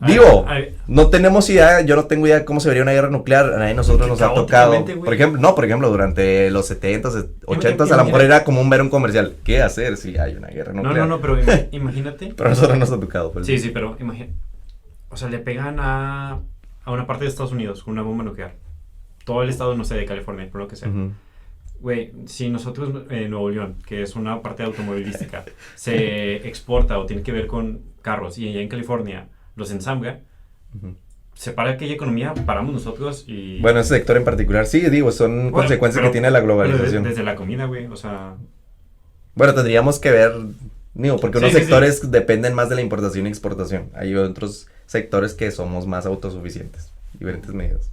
Digo, Ay, no tenemos idea, yo no tengo idea de cómo se vería una guerra nuclear, a nadie de nosotros nos ha tocado. caóticamente, güey. Por ejemplo, no, por ejemplo, durante los 70s, 80s, a lo mejor Imagina- era como ver un comercial. ¿Qué hacer si hay una guerra No, nuclear? no, pero imagínate. Pero a nosotros nos ha tocado, pues. Sí, sí, pero imagínate. O sea, le pegan a una parte de Estados Unidos con una bomba nuclear. Todo el estado, no sé, de California, por lo que sea. Ujú. Güey, si nosotros, Nuevo León, que es una parte automovilística, se exporta o tiene que ver con carros y allá en California los ensambla, Ujú. se para aquella economía, paramos nosotros y... Bueno, ese sector en particular, sí, digo, son Bueno, consecuencias pero- que tiene la pero globalización. desde la comida, güey, o sea... Bueno, tendríamos que ver, digo, porque unos Sí, sí, sí. sectores dependen más de la importación y exportación. Hay otros sectores que somos más autosuficientes, diferentes medidas.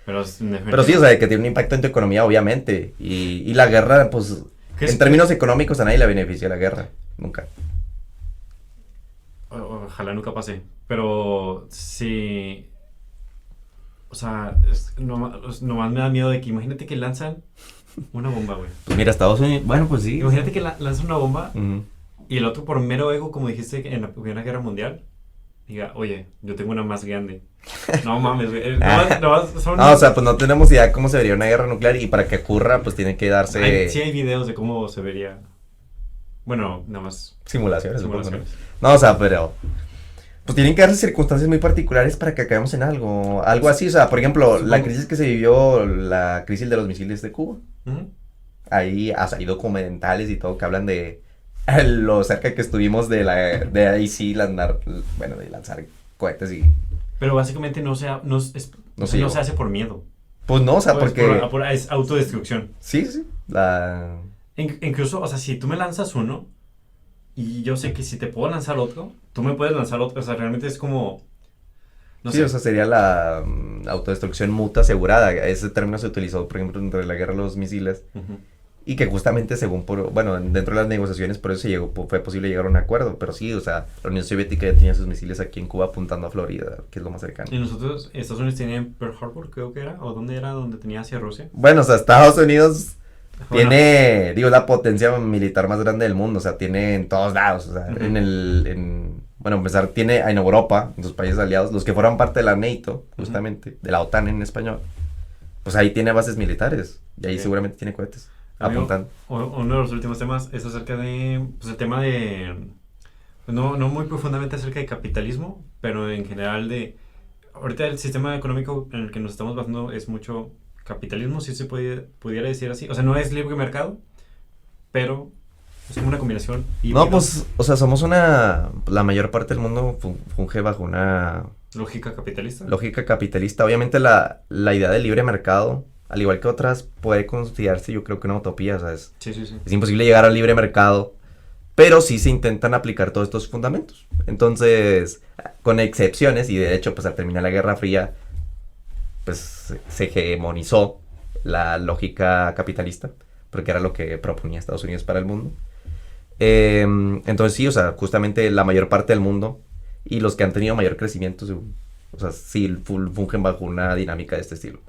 Pero Pero sí, o sea, que tiene un impacto en tu economía, obviamente. Y la guerra, pues, en términos económicos a nadie le beneficia la guerra, nunca. Ojalá nunca pase. Pero sí. O sea, nomás me da miedo de que imagínate que lanzan una bomba, güey. Pues mira, Estados Unidos, bueno, pues sí. Imagínate que lanzan una bomba Ujú. y el otro, por mero ego, como dijiste que en la Primera Guerra Mundial, diga, oye, yo tengo una más grande. No mames, güey. Son... No, o sea, pues no tenemos idea cómo se vería una guerra nuclear y para que ocurra, pues tiene que darse Sí hay videos de cómo se vería. Bueno, nada más simulaciones, supongo, ¿no? simulaciones. No, o sea, pero pues tienen que darse circunstancias muy particulares para que acabemos en algo así, o sea, por ejemplo, la Supongo. crisis que se vivió, la crisis de los misiles de Cuba, Ujú. ahí hay documentales y todo que hablan de lo cerca que estuvimos de ahí sí bueno, de lanzar cohetes y Pero básicamente no No se no llegó. se hace por miedo. pues no, o sea, Pues porque es autodestrucción. sí, Incluso, o sea, si tú me lanzas uno y yo sé que si te puedo lanzar otro, tú me puedes lanzar otro. O sea, realmente es como... No sí, sé. o sea, sería la autodestrucción mutua asegurada. Ese término se utilizó, por ejemplo, entre la guerra de los misiles. Ujú. Y que justamente bueno, dentro de las negociaciones por eso fue posible llegar a un acuerdo. Pero sí, o sea, la Unión Soviética ya tenía sus misiles aquí en Cuba apuntando a Florida, que es lo más cercano. Y nosotros, Estados Unidos tenía Pearl Harbor, creo que era. ¿O dónde era? Donde tenía hacia Rusia. Bueno, o sea, Estados Unidos Bueno, tiene, digo, la potencia militar más grande del mundo. O sea, tiene en todos lados. O sea, Ujú. bueno, empezar, tiene en Europa, en sus países aliados, los que fueran parte de la NATO, justamente, de la OTAN en español. Pues ahí tiene bases militares. Y ahí Ok. seguramente tiene cohetes. Amigo, Apuntando. uno de los últimos temas es acerca de, pues el tema de, pues, no muy profundamente acerca de capitalismo, pero en general ahorita el sistema económico en el que nos estamos basando es mucho capitalismo, si se pudiera decir así. O sea, no es libre mercado, pero es como una combinación. No, pues, o sea, la mayor parte del mundo funge bajo una Lógica capitalista. lógica capitalista. Obviamente la idea del libre mercado, al igual que otras, puede considerarse, yo creo que una utopía, o sea, es Sí. imposible llegar al libre mercado, pero sí se intentan aplicar todos estos fundamentos. Entonces, con excepciones, y de hecho, pues al terminar la Guerra Fría, pues se hegemonizó la lógica capitalista. porque era lo que proponía Estados Unidos para el mundo. Entonces sí, o sea, justamente la mayor parte del mundo y los que han tenido mayor crecimiento, o sea, sí, fungen bajo una dinámica de este estilo.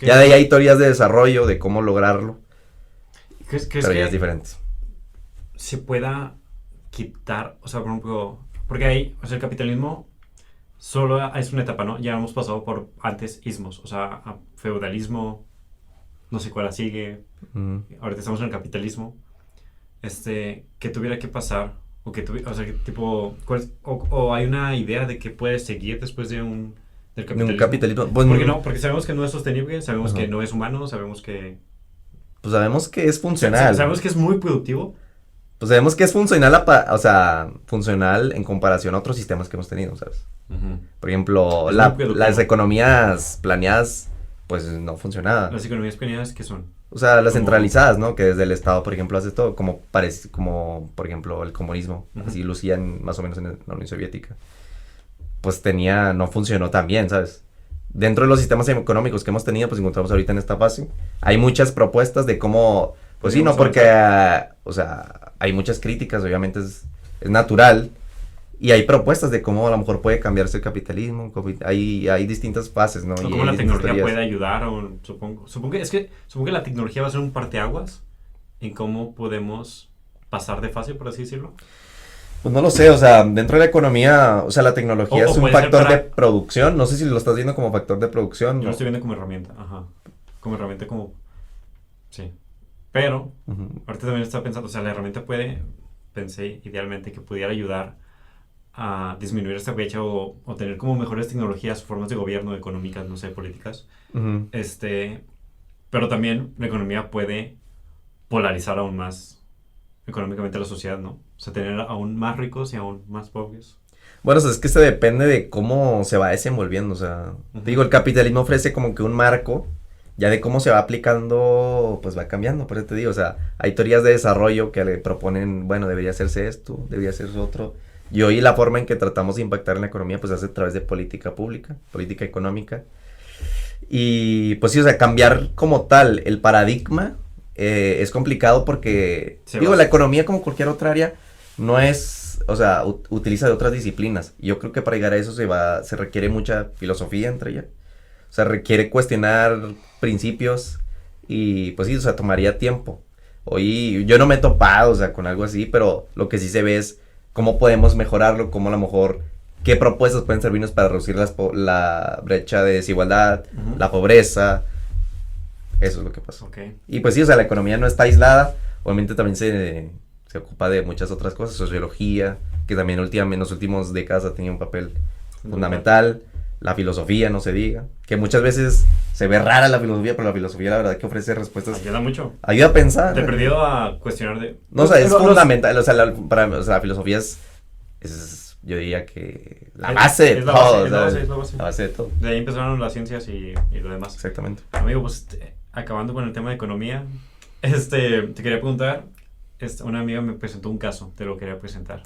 Ya de ahí hay teorías de desarrollo, de cómo lograrlo, pero ya es diferente. Se pueda quitar, o sea, por ejemplo, porque ahí, o sea, el capitalismo solo es una etapa, ¿no? Ya hemos pasado por antes ismos, o sea, feudalismo, no sé cuál sigue, ahorita estamos en el capitalismo, que tuviera que pasar, o que o sea, que tipo, o hay una idea de que puede seguir después del capitalismo. De un capitalismo. Pues, ¿por qué no? Porque sabemos que no es sostenible, sabemos que no es humano, sabemos que... Pues sabemos que es funcional. Sabemos que es muy productivo. Pues sabemos que es funcional, o sea, funcional en comparación a otros sistemas que hemos tenido, ¿sabes? Por ejemplo, las economías planeadas, pues no funcionaban. ¿Las economías planeadas qué son? O sea, las centralizadas, ¿no? Que desde el Estado, por ejemplo, hace todo, como por ejemplo, el comunismo, así lucían más o menos en la Unión Soviética. Pues no funcionó tan bien, ¿sabes? Dentro de los sistemas económicos que hemos tenido, pues encontramos ahorita en esta fase, hay muchas propuestas de cómo, pues sí, no, porque, o sea, hay muchas críticas, obviamente es natural, y hay propuestas de cómo a lo mejor puede cambiarse el capitalismo, hay distintas fases, ¿no? O cómo la tecnología puede ayudar, o supongo que la tecnología va a ser un parteaguas en cómo podemos pasar de fase, por así decirlo. Pues no lo sé, o sea, dentro de la economía, o sea, la tecnología es un factor de producción, no sé si lo estás viendo como factor de producción. Yo lo estoy viendo como herramienta, como herramienta sí, pero ahorita también estaba pensando, o sea, la herramienta pensé idealmente que pudiera ayudar a disminuir esta brecha o tener como mejores tecnologías, formas de gobierno, económicas, no sé, políticas, pero también la economía puede polarizar aún más económicamente la sociedad, ¿no? O sea, tener aún más ricos y aún más pobres. Bueno, o sea, es que depende de cómo se va desenvolviendo, o sea, te digo, el capitalismo ofrece como que un marco, ya de cómo se va aplicando, pues va cambiando, por eso te digo, o sea, hay teorías de desarrollo que le proponen, bueno, debería hacerse esto, debería hacerse otro, y hoy la forma en que tratamos de impactar en la economía, pues se hace a través de política pública, política económica, y pues sí, o sea, cambiar como tal el paradigma es complicado porque, la economía como cualquier otra área no es, o sea, utiliza de otras disciplinas. Y yo creo que para llegar a eso se requiere mucha filosofía entre ellas. O sea, requiere cuestionar principios y pues sí, o sea, tomaría tiempo. Hoy yo no me he topado, o sea, con algo así, pero lo que sí se ve es cómo podemos mejorarlo, cómo a lo mejor, qué propuestas pueden servirnos para reducir la brecha de desigualdad, la pobreza. Eso es lo que pasa. Y pues sí, o sea, la economía no está aislada, obviamente también se ocupa de muchas otras cosas, sociología, que también en los últimos décadas ha tenido un papel fundamental, la filosofía, no se diga, que muchas veces se ve rara la filosofía, pero la filosofía la verdad que ofrece respuestas. Ayuda mucho. Ayuda a pensar. Te he perdido a cuestionar de... No, o sea, es fundamental, o sea, la filosofía es, yo diría que la base de todo. La base de todo. De ahí empezaron las ciencias y lo demás. Exactamente. Amigo, pues acabando con el tema de economía, te quería preguntar, una amiga me presentó un caso, te lo quería presentar.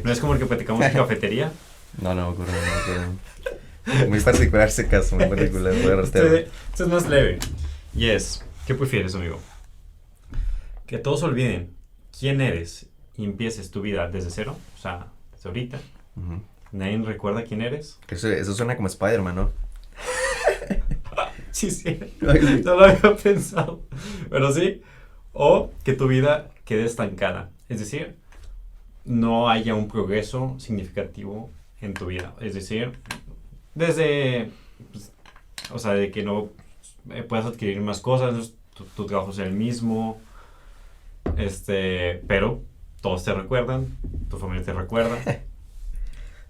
¿No es como el que platicamos en cafetería? No, muy particular ese caso, muy particular. Este es más leve. ¿Qué prefieres, amigo? Que todos olviden quién eres y empieces tu vida desde cero, o sea, desde ahorita. Nadie recuerda quién eres. Eso suena como Spider-Man, ¿no? Sí, no lo había pensado, pero sí. O que tu vida quede estancada, es decir, no haya un progreso significativo en tu vida, es decir, desde, pues, o sea, de que no puedas adquirir más cosas, tu trabajo sea el mismo, pero todos te recuerdan, tu familia te recuerda.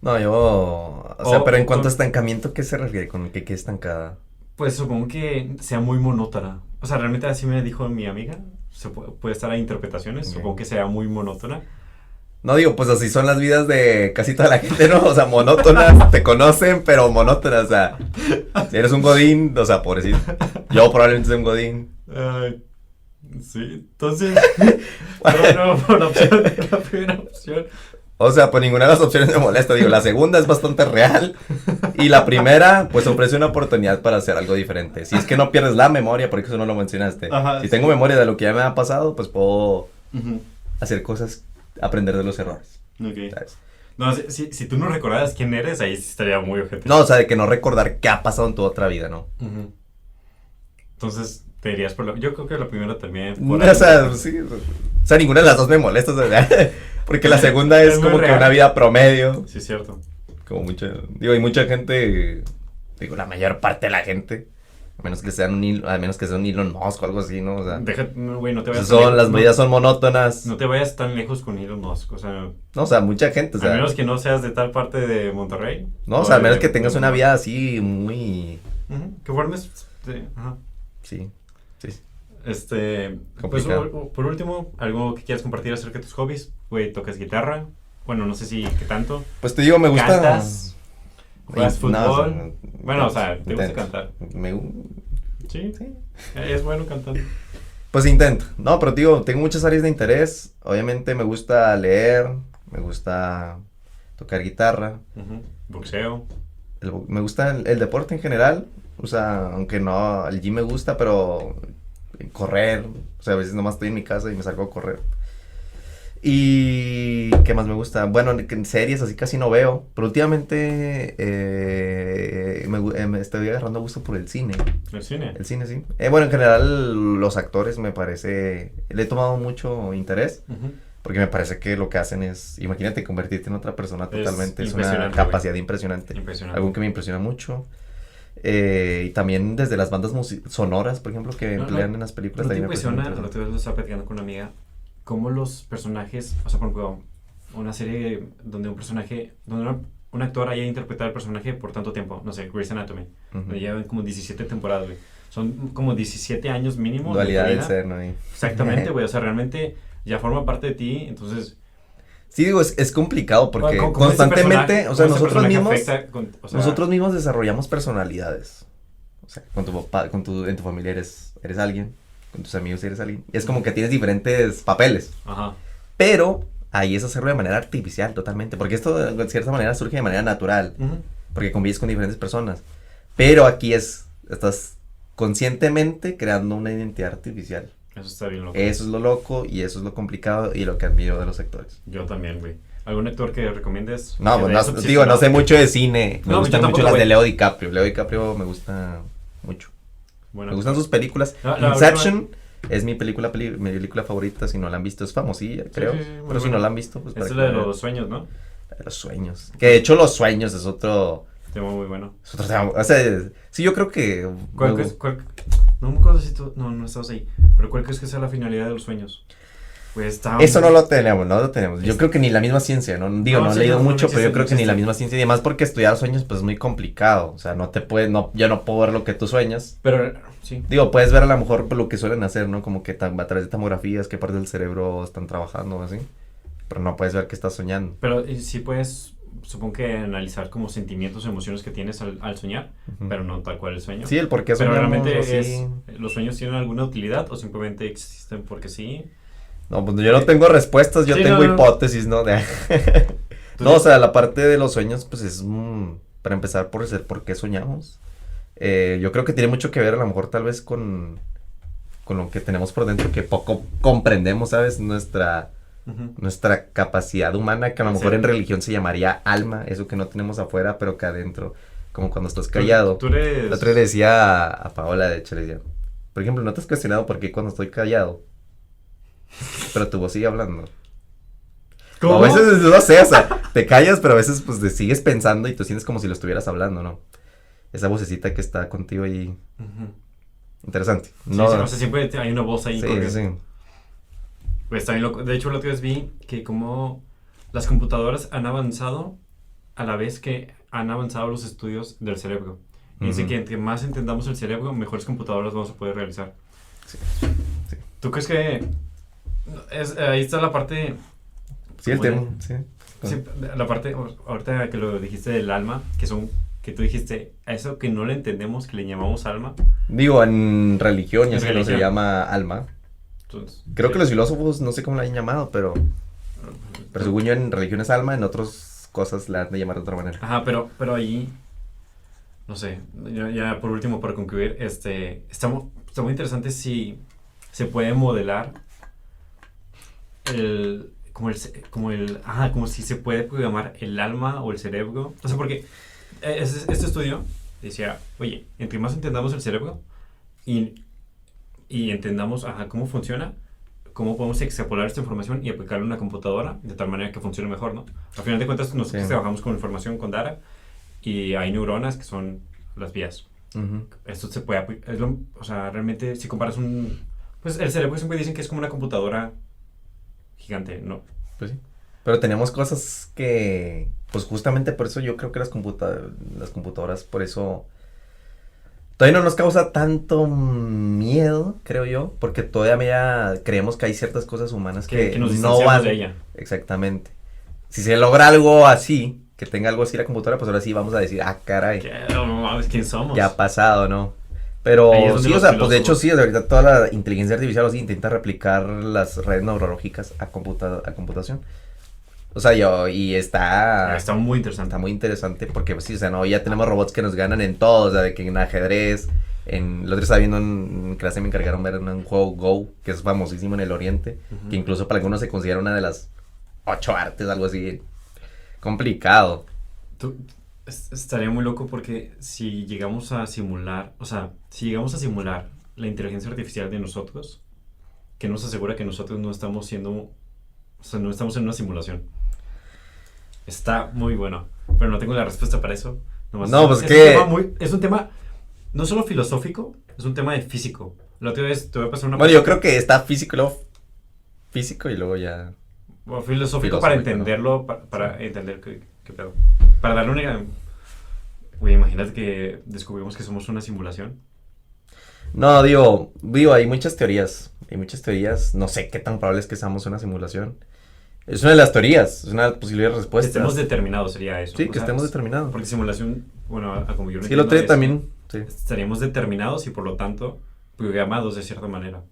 No, o sea, pero en cuanto a estancamiento, ¿qué se refiere con que quede estancada? Pues supongo que sea muy monótona. O sea, realmente así me dijo mi amiga. Puede estar a interpretaciones. Okay. Supongo que sea muy monótona. No, digo, pues así son las vidas de casi toda la gente, ¿no? O sea, monótonas, te conocen, pero monótonas, o sea, si eres un godín, o sea, pobrecito. Yo probablemente soy un godín. Sí, entonces, bueno, por la primera opción, O sea, pues ninguna de las opciones me molesta. Digo, la segunda es bastante real. Y la primera, pues ofrece una oportunidad para hacer algo diferente. Si es que no pierdes la memoria, porque eso no lo mencionaste. Ajá, Si sí. tengo memoria de lo que ya me ha pasado, pues puedo Ujú. hacer cosas, aprender de los errores. Ok. ¿Sabes? No, si tú no recordaras quién eres, ahí sí estaría muy ojete. No, o sea, de que no recordar qué ha pasado en tu otra vida, ¿no? Ujú. Entonces, te dirías por la... Yo creo que la primera también. O sea, sí. O sea, ninguna de las dos me molesta. O sea, porque la segunda Es es muy como que real. una vida promedio. Sí, es cierto. Como mucha. Digo, hay mucha gente. Digo, la mayor parte de la gente. A menos que sean a menos que sea un Elon Musk o algo así, ¿no? O sea, Deja, no, güey, no te vayas son, las no- vidas son monótonas. No te vayas tan lejos con Elon Musk, o sea, No, o sea, mucha gente, o sea. al menos que no seas de tal parte de Monterrey. No, o sea, al menos que de- tengas de- una vida así muy. Ujú, que formes, ajá. Sí. Sí. Pues, Complicado. por último, algo que quieras compartir acerca de tus hobbies, güey, tocas guitarra, bueno, no sé si, qué tanto, Pues te digo, me gusta. cantas, juegas No, fútbol, bueno, o sea, te gusta intento. cantar, Me, ¿sí? sí. Es bueno cantando. Pues intento. No, pero digo, tengo muchas áreas de interés. Obviamente me gusta leer, me gusta tocar guitarra, Ujú, boxeo, me gusta el deporte en general. O sea, aunque no, el gym me gusta, pero correr. O sea, a veces nomás estoy en mi casa y me salgo a correr. Y ¿qué más me gusta? Bueno, en series así casi no veo, pero últimamente me estoy agarrando gusto por el cine. el cine. El cine, sí. Bueno, en general los actores me parece, le he tomado mucho interés, Ujú. porque me parece que lo que hacen es, imagínate convertirte en otra persona totalmente, es una impresionante, capacidad impresionante. Impresionante. Algo que me impresiona mucho. Y también desde las bandas sonoras, por ejemplo, que emplean en las películas. ¿No te también me parece muy impresiona, la otra vez lo estaba platicando con una amiga, cómo los personajes, o sea, por ejemplo, una serie donde un personaje, donde un actor haya interpretado el personaje por tanto tiempo, no sé, Grey's Anatomy, Ujú. donde llevan como 17 temporadas, güey. Son como 17 años mínimo. de Dualidad tu del vida. ser, ¿no? Y- Exactamente, güey, o sea, realmente ya forma parte de ti, entonces... Sí, digo, es complicado porque ¿cómo ese constantemente, personaje- o sea, cómo ese nosotros personaje mismos, afecta o sea, nosotros mismos desarrollamos personalidades. O sea, con tu papá, en tu familia eres alguien, con tus amigos eres alguien. Y es como que tienes diferentes papeles. Ajá. Pero ahí es hacerlo de manera artificial totalmente. Porque esto de cierta manera surge de manera natural. Ujú. Porque convives con diferentes personas. Pero aquí estás conscientemente creando una identidad artificial. Eso está bien loco. Eso es lo loco y eso es lo complicado y lo que admiro de los actores. Yo también, güey. ¿Algún actor que recomiendes? No, Que pues hayas no, digo, obsesionado? no sé mucho de cine. Me No, gustan yo mucho tampoco, las de güey. Leo DiCaprio. Leo DiCaprio me gusta mucho. Bueno, Me gustan sus películas. La Inception es mi película favorita. Si no la han visto, es famosilla, creo. sí, muy Pero si buena. no la han visto, pues Esta para es que la de vean. los sueños, ¿no? La de los sueños. Que de hecho, los sueños es otro Tema muy bueno. tema. O sea, sí, yo creo que. No me acuerdo si tú... No estabas ahí. Pero ¿cuál crees que sea la finalidad de los sueños? Pues está... Eso no lo tenemos, no lo tenemos. Yo creo que ni la misma ciencia, ¿no? Digo, no he sí, leído mucho, pero yo existe, creo no que ni la existe. misma ciencia. Y además porque estudiar sueños, pues es muy complicado. O sea, no te puedes, yo no puedo ver lo que tú sueñas. Pero, sí. Digo, puedes ver a lo mejor lo que suelen hacer, ¿no? Como que a través de tomografías, qué partes del cerebro están trabajando o así. Pero no puedes ver que estás soñando. Pero sí puedes, supongo que analizar como sentimientos o emociones que tienes al soñar, Ujú. pero no tal cual el sueño. Sí, el por qué Pero soñamos realmente así. ¿los sueños tienen alguna utilidad o simplemente existen porque sí? No, pues yo no tengo respuestas, yo Sí, tengo no. hipótesis, ¿no? No, o sea, la parte de los sueños, pues es para empezar por el por qué soñamos. Yo creo que tiene mucho que ver a lo mejor tal vez con lo que tenemos por dentro que poco comprendemos, ¿sabes? Nuestra capacidad humana, que a lo mejor Sí. en religión se llamaría alma, eso que no tenemos afuera, pero que adentro, como cuando estás callado. Tú eres... La otra vez le decía a Paola, de hecho, le decía, por ejemplo, ¿no te has cuestionado por qué cuando estoy callado, pero tu voz sigue hablando? ¿Cómo? A veces, no sé, o sea, te callas, pero a veces pues te sigues pensando y tú sientes como si lo estuvieras hablando, ¿no? Esa vocecita que está contigo ahí, Ujú. interesante. Sí, No, sí, o sea, siempre hay una voz ahí. sí, corriendo. sí. Pues también de hecho, la otra vez vi que como las computadoras han avanzado a la vez que han avanzado los estudios del cerebro. Y dice Ujú. que entre más entendamos el cerebro, mejores computadoras vamos a poder realizar. Sí, sí. ¿Tú crees que ahí está la parte... Sí, el Bueno. tema, sí. Sí, la parte, ahorita que lo dijiste del alma, que tú dijiste, a eso que no le entendemos, que le llamamos alma. Digo, en religión, ya En sé que no se religión. llama alma. Entonces, Creo sí. que los filósofos, no sé cómo la han llamado, pero Pero según yo en religión es alma, en otras cosas la han de llamar de otra manera. Ajá, pero ahí, no sé, ya por último, para concluir, está muy interesante si se puede modelar como si se puede programar el alma o el cerebro. O sea, porque este estudio decía, oye, entre más entendamos el cerebro y entendamos cómo funciona, cómo podemos extrapolar esta información y aplicarla en una computadora de tal manera que funcione mejor, ¿no? Al final de cuentas, nosotros Sí. trabajamos con información, con data, y hay neuronas que son las vías. Esto se puede, o sea, realmente si comparas pues el cerebro siempre dicen que es como una computadora gigante, ¿no? Pues sí. Pero tenemos cosas que, pues justamente por eso yo creo que las computadoras, por eso, todavía no nos causa tanto miedo, creo yo, porque todavía creemos que hay ciertas cosas humanas Que nos no distanciamos van. de ella. Exactamente. Si se logra algo así, que tenga algo así la computadora, pues ahora sí vamos a decir, caray, No mames, ¿quién somos? ya ha pasado, ¿no? Pero Ahí es donde sí, o los sea, pues de hecho filósofos- sí, ahorita toda la inteligencia artificial así intenta replicar las redes neurológicas a computación. O sea, y Está muy interesante. está muy interesante porque, pues sí, o sea, no, ya tenemos robots que nos ganan en todo, o sea, de que en ajedrez, lo otro estaba viendo en clase, me encargaron ver un juego Go, que es famosísimo en el Oriente, Ujú. que incluso para algunos se considera una de las 8 artes, algo así, complicado. Estaría muy loco porque si llegamos a simular, o sea, si llegamos a simular la inteligencia artificial de nosotros, que nos asegura que nosotros no estamos o sea, no estamos en una simulación. Está muy bueno, pero no tengo la respuesta para eso. Nomás No, pues es que- es un tema no solo filosófico, es un tema de físico. La otra vez te voy a pasar una Bueno, yo creo que está físico y luego ya. Bueno, filosófico Filosófico, para ¿no? para entender qué pedo. Para darle una... Güey, imagínate que descubrimos que somos una simulación. No, digo, hay muchas teorías. Hay muchas teorías. No sé qué tan probable es que seamos una simulación. Es una de las teorías, es una de las posibles Que respuestas. estemos determinados sería eso. Sí, O que sea, estemos determinados. Porque simulación, bueno, como yo lo Sí, lo entiendo, tengo es- también. Sí. estaríamos determinados y por lo tanto programados de cierta manera.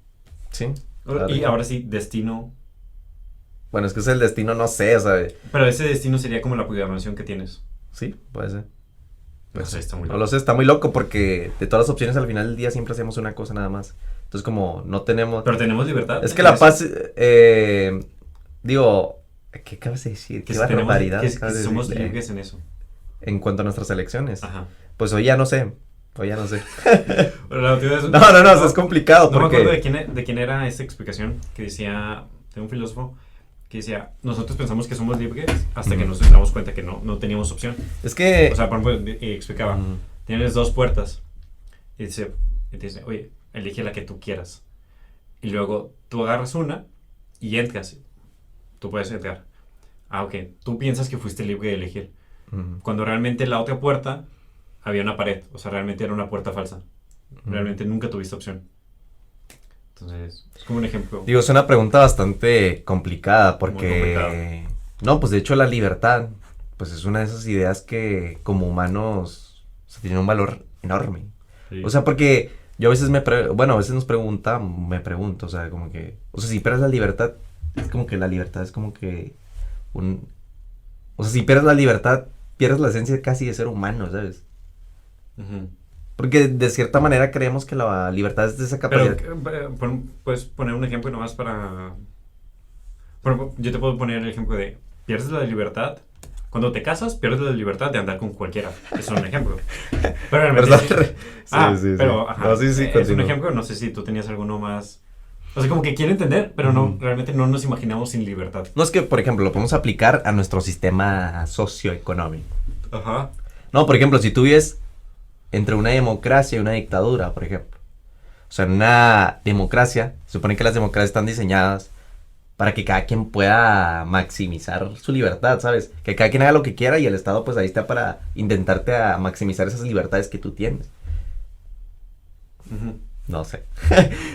Sí. Y claro. ahora sí, destino. Bueno, es que es el destino, no sé, o sea. Pero ese destino sería como la programación que tienes. Sí, puede ser. No sé, está muy No loco. lo sé, está muy loco porque de todas las opciones al final del día siempre hacemos una cosa nada más. Entonces, como no tenemos. Pero tenemos libertad. Es que en la eso. paz, digo, ¿qué acabas de decir? Que ¿Qué si tenemos, barbaridad que acabas de somos decir? libres en eso. En cuanto a nuestras elecciones. Ajá. Pues hoy ya no sé. Hoy ya no sé. Pero la última vez- No, o sea, es complicado No me porque. acuerdo de quién era esta explicación que decía, de un filósofo, que decía, nosotros pensamos que somos libres hasta que Ujú. nos damos cuenta que no teníamos opción. Es que. O sea, por ejemplo, explicaba, Ujú. tienes dos puertas y te dice, oye, elige la que tú quieras. Y luego tú agarras una y entras. Tú puedes entrar. Ok, tú piensas que fuiste libre de elegir. Ujú. Cuando realmente la otra puerta había una pared. O sea, realmente era una puerta falsa. Realmente nunca tuviste opción. Entonces, es como un ejemplo. Digo, es una pregunta bastante complicada porque. Muy complicado. No, pues de hecho la libertad, pues es una de esas ideas que como humanos o sea, tiene un valor enorme. Sí. O sea, porque yo a veces a veces me pregunto, o sea, como que, o sea, si pierdes la libertad, es como que la libertad es como que o sea, si pierdes la libertad, pierdes la esencia casi de ser humano, ¿sabes? Ujú. Porque de cierta manera creemos que la libertad es de esa Pero, capacidad. puedes poner un ejemplo nomás para... Yo te puedo poner el ejemplo de, pierdes la libertad. Cuando te casas, pierdes la libertad de andar con cualquiera. Es un ejemplo. Pero realmente... ¿Verdad? Pero, ajá, No, sí, es un continúa. ejemplo, no sé si tú tenías alguno más... O sea, como que quiero entender, pero no, Ujú. realmente no nos imaginamos sin libertad. No es que, por ejemplo, lo podemos aplicar a nuestro sistema socioeconómico. Ajá. No, por ejemplo, si tú vives entre una democracia y una dictadura, por ejemplo. O sea, en una democracia, se supone que las democracias están diseñadas para que cada quien pueda maximizar su libertad, ¿sabes? Que cada quien haga lo que quiera y el Estado pues ahí está para intentarte a maximizar esas libertades que tú tienes. Ujú. No sé.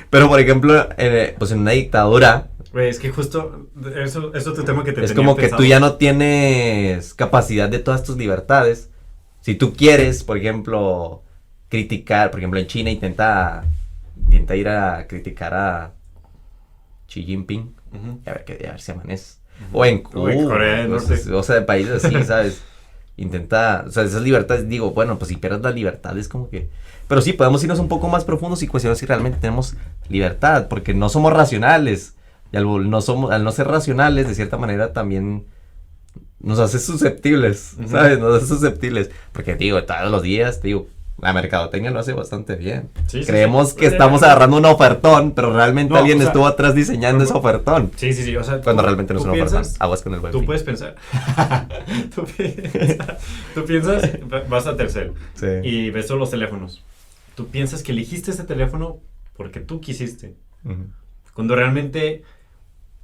Pero, por ejemplo, pues en una dictadura Güey, es que justo eso es otro tema que te es tenía como que pensado. tú ya no tienes capacidad de todas tus libertades. Si tú quieres, por ejemplo, criticar, por ejemplo, en China intenta ir a criticar a Xi Jinping Ujú. y a ver si amanece. O en Corea del Norte. O sea, en países así, ¿sabes? Intenta, o sea, esas libertades, digo, bueno, pues si pierdes la libertad es como que... Pero sí, podemos irnos un poco más profundos y cuestionar si realmente tenemos libertad, porque no somos racionales. Y al no ser racionales, de cierta manera, también nos hace susceptibles, ¿sabes? Nos hace susceptibles. Porque, digo, todos los días, digo, la mercadotecnia lo hace bastante bien. Sí, creemos que estamos agarrando un ofertón, pero realmente alguien estuvo atrás diseñando ese ofertón. Sí, o sea... Cuando realmente no es un ofertón. Aguas con el buen Tú puedes pensar. tú piensas, vas a Telcel y ves todos los teléfonos. Tú piensas que elegiste ese teléfono porque tú quisiste. Cuando realmente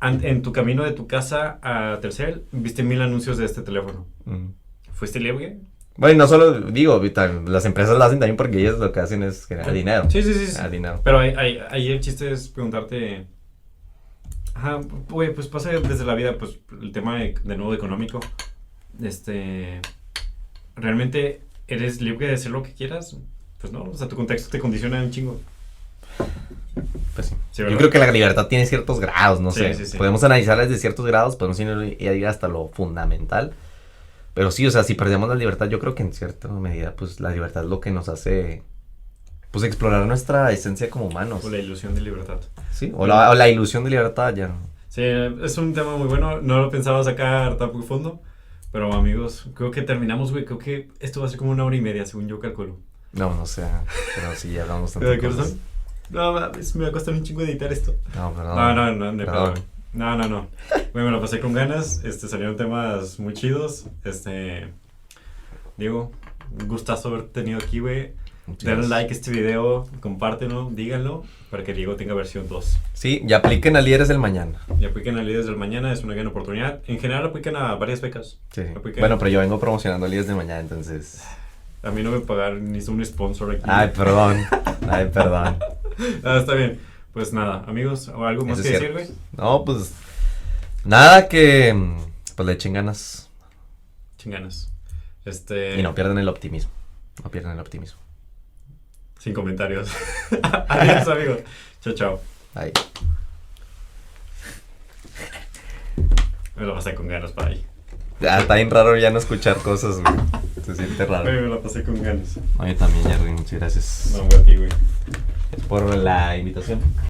en tu camino de tu casa a Telcel viste 1000 anuncios de este teléfono. ¿Fuiste libre? Bueno, no solo digo, las empresas lo hacen también porque ellas lo que hacen es generar dinero. Sí. Dinero. Pero ahí el chiste es preguntarte... Ajá, pues pasa desde la vida, pues el tema de nuevo económico. ¿Realmente eres libre de hacer lo que quieras? Pues no, o sea, tu contexto te condiciona un chingo. Pues sí. Yo creo que la libertad tiene ciertos grados, no sé. Sí. Podemos analizarla desde ciertos grados, podemos ir hasta lo fundamental. Pero sí, o sea, si perdemos la libertad, yo creo que en cierta medida, pues la libertad es lo que nos hace, pues explorar nuestra esencia como humanos. O la ilusión de libertad. Sí, o la ilusión de libertad ya. Sí, es un tema muy bueno, no lo pensaba sacar tan profundo, pero amigos, creo que terminamos, güey, creo que esto va a ser como 1 hora y media, según yo calculo. No sé, pero sí, ya hablamos tanto de cosas. No, me va a costar un chingo editar esto. No, perdón. No. Bueno, me lo pasé con ganas, salieron temas muy chidos, Diego, un gustazo haber tenido aquí, güey. Denle like a este video, compártenlo, díganlo, para que Diego tenga versión 2. Sí, y apliquen a Líderes del Mañana. Es una gran oportunidad. En general aplican a varias becas. Sí. Bueno, pero yo vengo promocionando Líderes del Mañana, entonces... A mí no me pagaron ni un sponsor aquí. Ay, perdón. Está bien. Pues nada, amigos, ¿o algo más que decir, güey? No, pues nada, que pues le echen ganas. Y no pierdan el optimismo. Sin comentarios. Adiós, amigos. Chao. Bye. Me lo pasé con ganas, bye. Está bien raro ya no escuchar cosas, güey. Se siente raro. Me lo pasé con ganas. Yo también, Jerry, muchas gracias. No, güey, a ti, güey. Por la invitación.